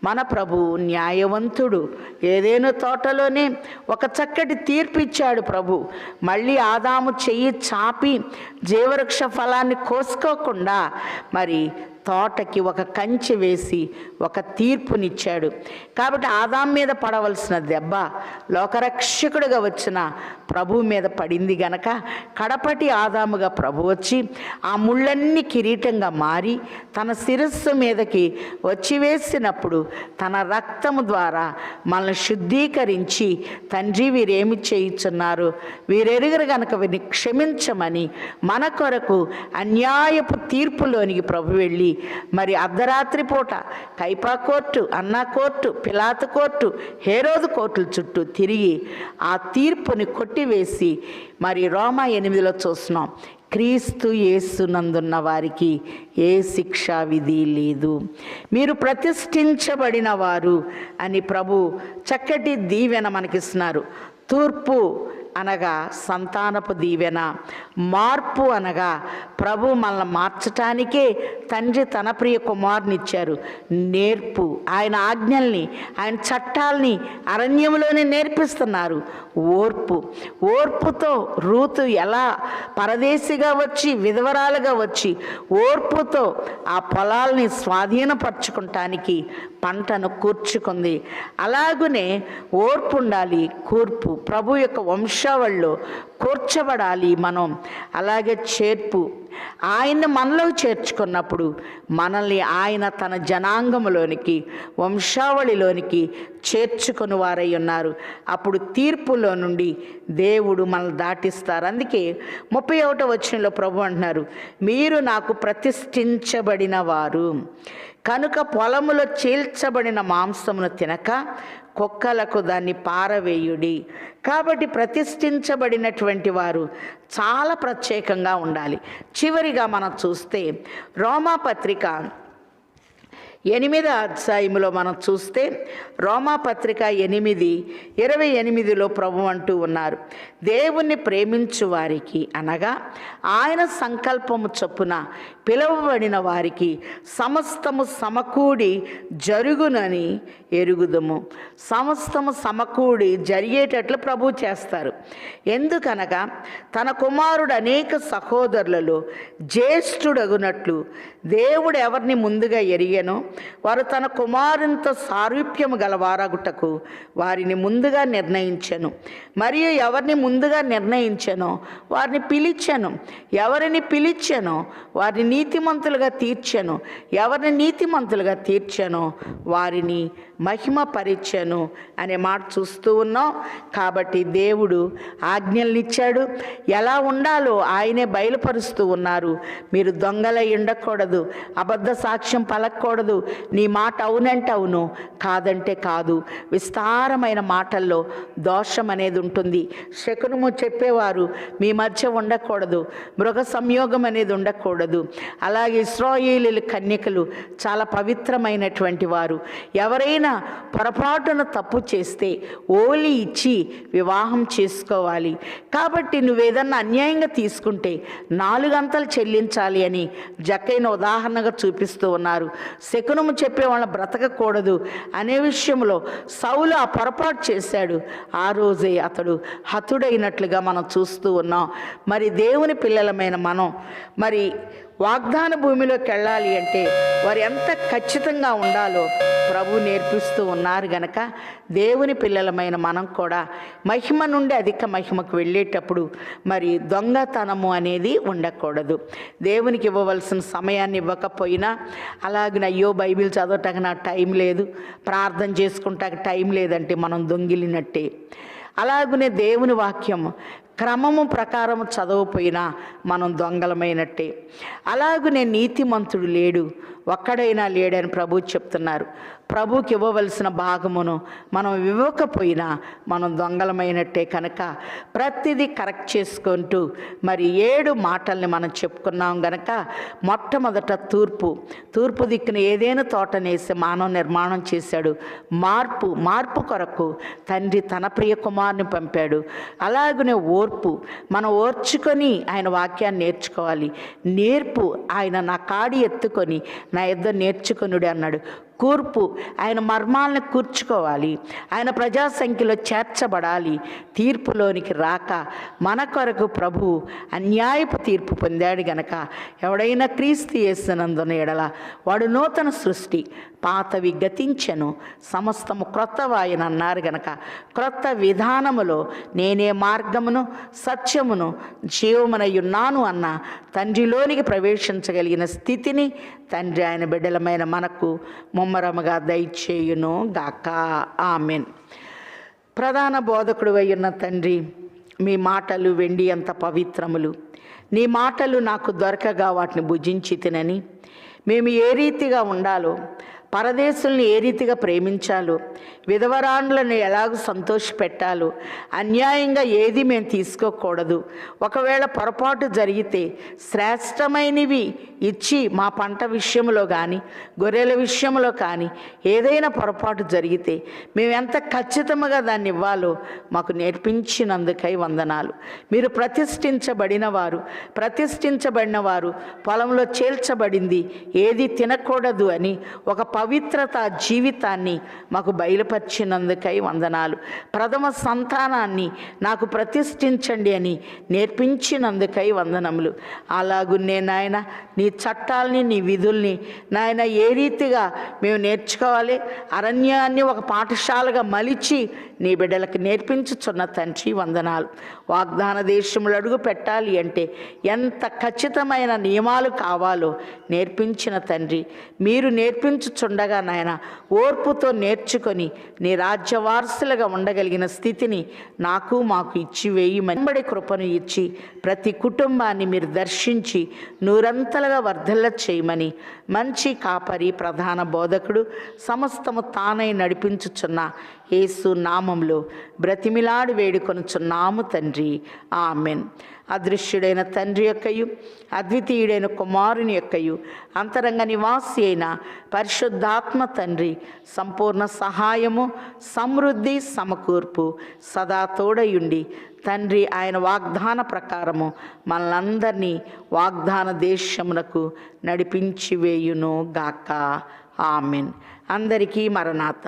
Speaker 1: మన ప్రభు న్యాయవంతుడు. ఏదేను తోటలోనే ఒక చక్కటి తీర్పు ఇచ్చాడు ప్రభు. మళ్ళీ ఆదాము చెయ్యి చాపి జీవవృక్ష ఫలాన్ని కోసుకోకుండా మరి తోటకి ఒక కంచె వేసి ఒక తీర్పునిచ్చాడు. కాబట్టి ఆదాం మీద పడవలసిన దెబ్బ లోకరక్షకుడుగా వచ్చిన ప్రభు మీద పడింది గనక కడపటి ఆదాముగా ప్రభు వచ్చి ఆ ముళ్ళన్నీ కిరీటంగా మారి తన శిరస్సు మీదకి వచ్చి వేసినప్పుడు తన రక్తము ద్వారా మనల్ని శుద్ధీకరించి, తండ్రి వీరేమి చేయుచున్నారు, వీరెరుగరు గనక వీరిని క్షమించమని మన కొరకు అన్యాయపు తీర్పులోనికి ప్రభు వెళ్ళి మరి అర్ధరాత్రి పూట కైపా కోర్టు, అన్నా కోర్టు, పిలాతు కోర్టు, హేరోదు కోర్టుల చుట్టూ తిరిగి ఆ తీర్పుని కొట్టివేసి మరి రోమా 8లో చూస్తున్నాం, క్రీస్తు యేసునందున్న వారికి ఏ శిక్షా విధి లేదు, మీరు ప్రతిష్ఠించబడిన వారు అని ప్రభు చక్కటి దీవెన మనకిస్తున్నారు. తూర్పు అనగా సంతానపు దీవెన, మార్పు అనగా ప్రభు మనల్ని మార్చటానికే తండ్రి తన ప్రియ కుమారునిచ్చారు. నేర్పు, ఆయన ఆజ్ఞల్ని, ఆయన చట్టాల్ని అరణ్యంలోనే నేర్పిస్తున్నారు. ఓర్పు, ఓర్పుతో రూతు ఎలా పరదేశిగా వచ్చి విధవరాలుగా వచ్చి ఓర్పుతో ఆ పొలాల్ని స్వాధీనపరచుకుంటానికి పంటను కూర్చుకుంది. అలాగునే ఓర్పు ఉండాలి, కూర్పు. ప్రభు యొక్క వంశావళిలో కూర్చబడాలి మనం. అలాగే చేర్పు, ఆయన్ని మనలో చేర్చుకున్నప్పుడు మనల్ని ఆయన తన జనాంగంలోనికి, వంశావళిలోనికి చేర్చుకుని వారై ఉన్నారు. అప్పుడు తీర్పులో నుండి దేవుడు మనల్ని దాటిస్తారు. అందుకే 31వ వచనంలో ప్రభు అంటున్నారు, మీరు నాకు ప్రతిష్ఠించబడిన వారు కనుక పొలములో చీల్చబడిన మాంసమును తినక కుక్కలకు దాన్ని పారవేయుడి. కాబట్టి ప్రతిష్ఠించబడినటువంటి వారు చాలా ప్రత్యేకంగా ఉండాలి. చివరిగా మనం చూస్తే రోమాపత్రిక 8వ అధ్యాయంలో మనం చూస్తే రోమాపత్రిక 8:28లో ప్రభు అంటూ ఉన్నారు, దేవుణ్ణి ప్రేమించు వారికి అనగా ఆయన సంకల్పము చొప్పున పిలువబడిన వారికి సమస్తము సమకూడి జరుగునని ఎరుగుదము. సమస్తము సమకూడి జరిగేటట్లు ప్రభు చేస్తారు. ఎందుకనగా తన కుమారుడు అనేక సహోదరులలో జ్యేష్ఠుడగునట్లు దేవుడు ఎవరిని ముందుగా ఎరిగెనో వారు తన కుమారునితో సారూప్యము గలవారగుటకు వారిని ముందుగా నిర్ణయించెను. మరియు ఎవరిని ముందుగా నిర్ణయించెనో వారిని పిలిచెను, ఎవరిని పిలిచెనో వారిని నీతిమంతులుగా తీర్చెను, ఎవరిని నీతిమంతులుగా తీర్చెనో వారిని మహిమపరిచెను అనే మాట చూస్తూ ఉన్నాం. కాబట్టి దేవుడు ఆజ్ఞలు ఇచ్చాడు, ఎలా ఉండాలో ఆయనే బయలుపరుస్తూ ఉన్నారు. మీరు దొంగలై ఉండకూడదు, అబద్ధ సాక్ష్యం పలకూడదు, నీ మాట అవునంటే అవును, కాదంటే కాదు. విస్తారమైన మాటల్లో దోషం అనేది ఉంటుంది. శకునము చెప్పేవారు మీ మధ్య ఉండకూడదు, మృగ సంయోగం అనేది ఉండకూడదు. అలాగే ఇశ్రాయేలీయుల కన్యకలు చాలా పవిత్రమైనటువంటి వారు. ఎవరైనా పొరపాటున తప్పు చేస్తే ఓలి ఇచ్చి వివాహం చేసుకోవాలి. కాబట్టి నువ్వేదన్నా అన్యాయంగా తీసుకుంటే 4 అంతలు చెల్లించాలి అని జక్కైన ఉదాహరణగా చూపిస్తూ ఉన్నారు. శకునము చెప్పే వాళ్ళ బ్రతకకూడదు అనే విషయంలో సౌలు ఆ పొరపాటు చేశాడు. ఆ రోజే అతడు హతుడైనట్లుగా మనం చూస్తూ ఉన్నాం. మరి దేవుని పిల్లలమైన మనం మరి వాగ్దాన భూమిలోకి వెళ్ళాలి అంటే వారు ఎంత ఖచ్చితంగా ఉండాలో ప్రభు నేర్పిస్తూ ఉన్నారు. గనక దేవుని పిల్లలమైన మనం కూడా మహిమ నుండి అధిక మహిమకు వెళ్ళేటప్పుడు మరి దొంగతనము అనేది ఉండకూడదు. దేవునికి ఇవ్వవలసిన సమయాన్ని ఇవ్వకపోయినా అలాగే అయ్యో బైబిల్ చదవటానికి నాకు టైం లేదు, ప్రార్థన చేసుకుంటానికి టైం లేదంటే మనం దొంగిలినట్టే. అలాగనే దేవుని వాక్యం క్రమము ప్రకారం చదవపోయినా మనం దొంగలమైనట్టే. అలాగనే నీతిమంతుడు లేడు, ఒక్కడైనా లేడని ప్రభు చెప్తున్నారు. ప్రభుకి ఇవ్వవలసిన భాగమును మనం ఇవ్వకపోయినా మనం దొంగలమైనట్టే కనుక ప్రతిదీ కరెక్ట్ చేసుకుంటూ మరి 7 మాటల్ని మనం చెప్పుకున్నాం గనక మొట్టమొదట తూర్పు దిక్కున ఏదైనా తోటనేసి మానవ నిర్మాణం చేశాడు. మార్పు కొరకు తండ్రి తన ప్రియ కుమారుని పంపాడు. అలాగనే మనం ఓర్చుకొని ఆయన వాక్యాన్ని నేర్చుకోవాలి. ఆయన నా కాడి ఎత్తుకొని నా యొద్ద నేర్చుకొనుడి అన్నాడు. ఆయన మర్మాలను కూర్చుకోవాలి. ఆయన ప్రజాసంఖ్యలో చేర్చబడాలి. తీర్పులోనికి రాక మన కొరకు ప్రభు అన్యాయపు తీర్పు పొందాడు గనక ఎవడైనా క్రీస్తు యేసునందున ఎడల వాడు నూతన సృష్టి, పాతవి గతించెను, సమస్తము క్రొత్తవాయన అన్నారు గనక క్రొత్త విధానములో నేనే మార్గమును సత్యమును జీవమునయున్నాను అన్న తండ్రిలోనికి ప్రవేశించగలిగిన స్థితిని తండ్రి ఆయన బిడ్డలమైన మనకు ముమ్మరముగా దయచేయును గాక. ఆమెన్. ప్రధాన బోధకుడు అయ్యున్న తండ్రి, మీ మాటలు వెండి అంత పవిత్రములు. నీ మాటలు నాకు దొరకగా వాటిని భుజించి తినని, మేము ఏ రీతిగా ఉండాలో, పరదేశుల్ని ఏ రీతిగా ప్రేమించాలో, విధవరాండ్లను ఎలాగో సంతోషపెట్టాలో, అన్యాయంగా ఏది మేము తీసుకోకూడదు. ఒకవేళ పొరపాటు జరిగితే శ్రేష్టమైనవి ఇచ్చి మా పంట విషయంలో కానీ గొర్రెల విషయంలో కానీ ఏదైనా పొరపాటు జరిగితే మేము ఎంత ఖచ్చితంగా దాన్ని ఇవ్వాలో మాకు నేర్పించినందుకై వందనాలు. మీరు ప్రతిష్ఠించబడిన వారు పొలంలో చేల్చబడింది ఏది తినకూడదు అని ఒక పవిత్రత జీవితాన్ని మాకు బయలుపరిచినందుకై వందనాలు. ప్రథమ సంతానాన్ని నాకు ప్రతిష్ఠించండి అని నేర్పించినందుకై వందనములు. అలాగున్నే నాయన నీ చట్టాలని నీ విధుల్ని నాయన ఏ రీతిగా మేము నేర్చుకోవాలి, అరణ్యాన్ని ఒక పాఠశాలగా మలిచి నీ బిడ్డలకు నేర్పించుచున్న తండ్రి వందనాలు. వాగ్దాన దేశములు అడుగు పెట్టాలి అంటే ఎంత ఖచ్చితమైన నియమాలు కావాలో నేర్పించిన తండ్రి, మీరు నేర్పించుచుండగా నాయన ఓర్పుతో నేర్చుకొని నీ రాజ్య వారసులుగా ఉండగలిగిన స్థితిని మాకు ఇచ్చి వెంబడి కృపను ఇచ్చి ప్రతి కుటుంబాన్ని మీరు దర్శించి నూరంతలుగా వర్ధిల్ల చేయమని మంచి కాపరి ప్రధాన బోధకుడు సమస్తము తానై నడిపించుచున్న యేసు నామంలో బ్రతిమిలాడి వేడుకొనుచున్నాము తండ్రి. ఆమెన్. అదృశ్యుడైన తండ్రి యొక్కయు అద్వితీయుడైన కుమారుని యొక్కయు అంతరంగ నివాసి అయిన పరిశుద్ధాత్మ తండ్రి సంపూర్ణ సహాయము సమృద్ధి సమకూర్పు సదా తోడయుండి తండ్రి ఆయన వాగ్దాన ప్రకారము మనలందరినీ వాగ్దాన దేశమునకు నడిపించి వేయును గాక. ఆమెన్. అందరికీ మరణాత.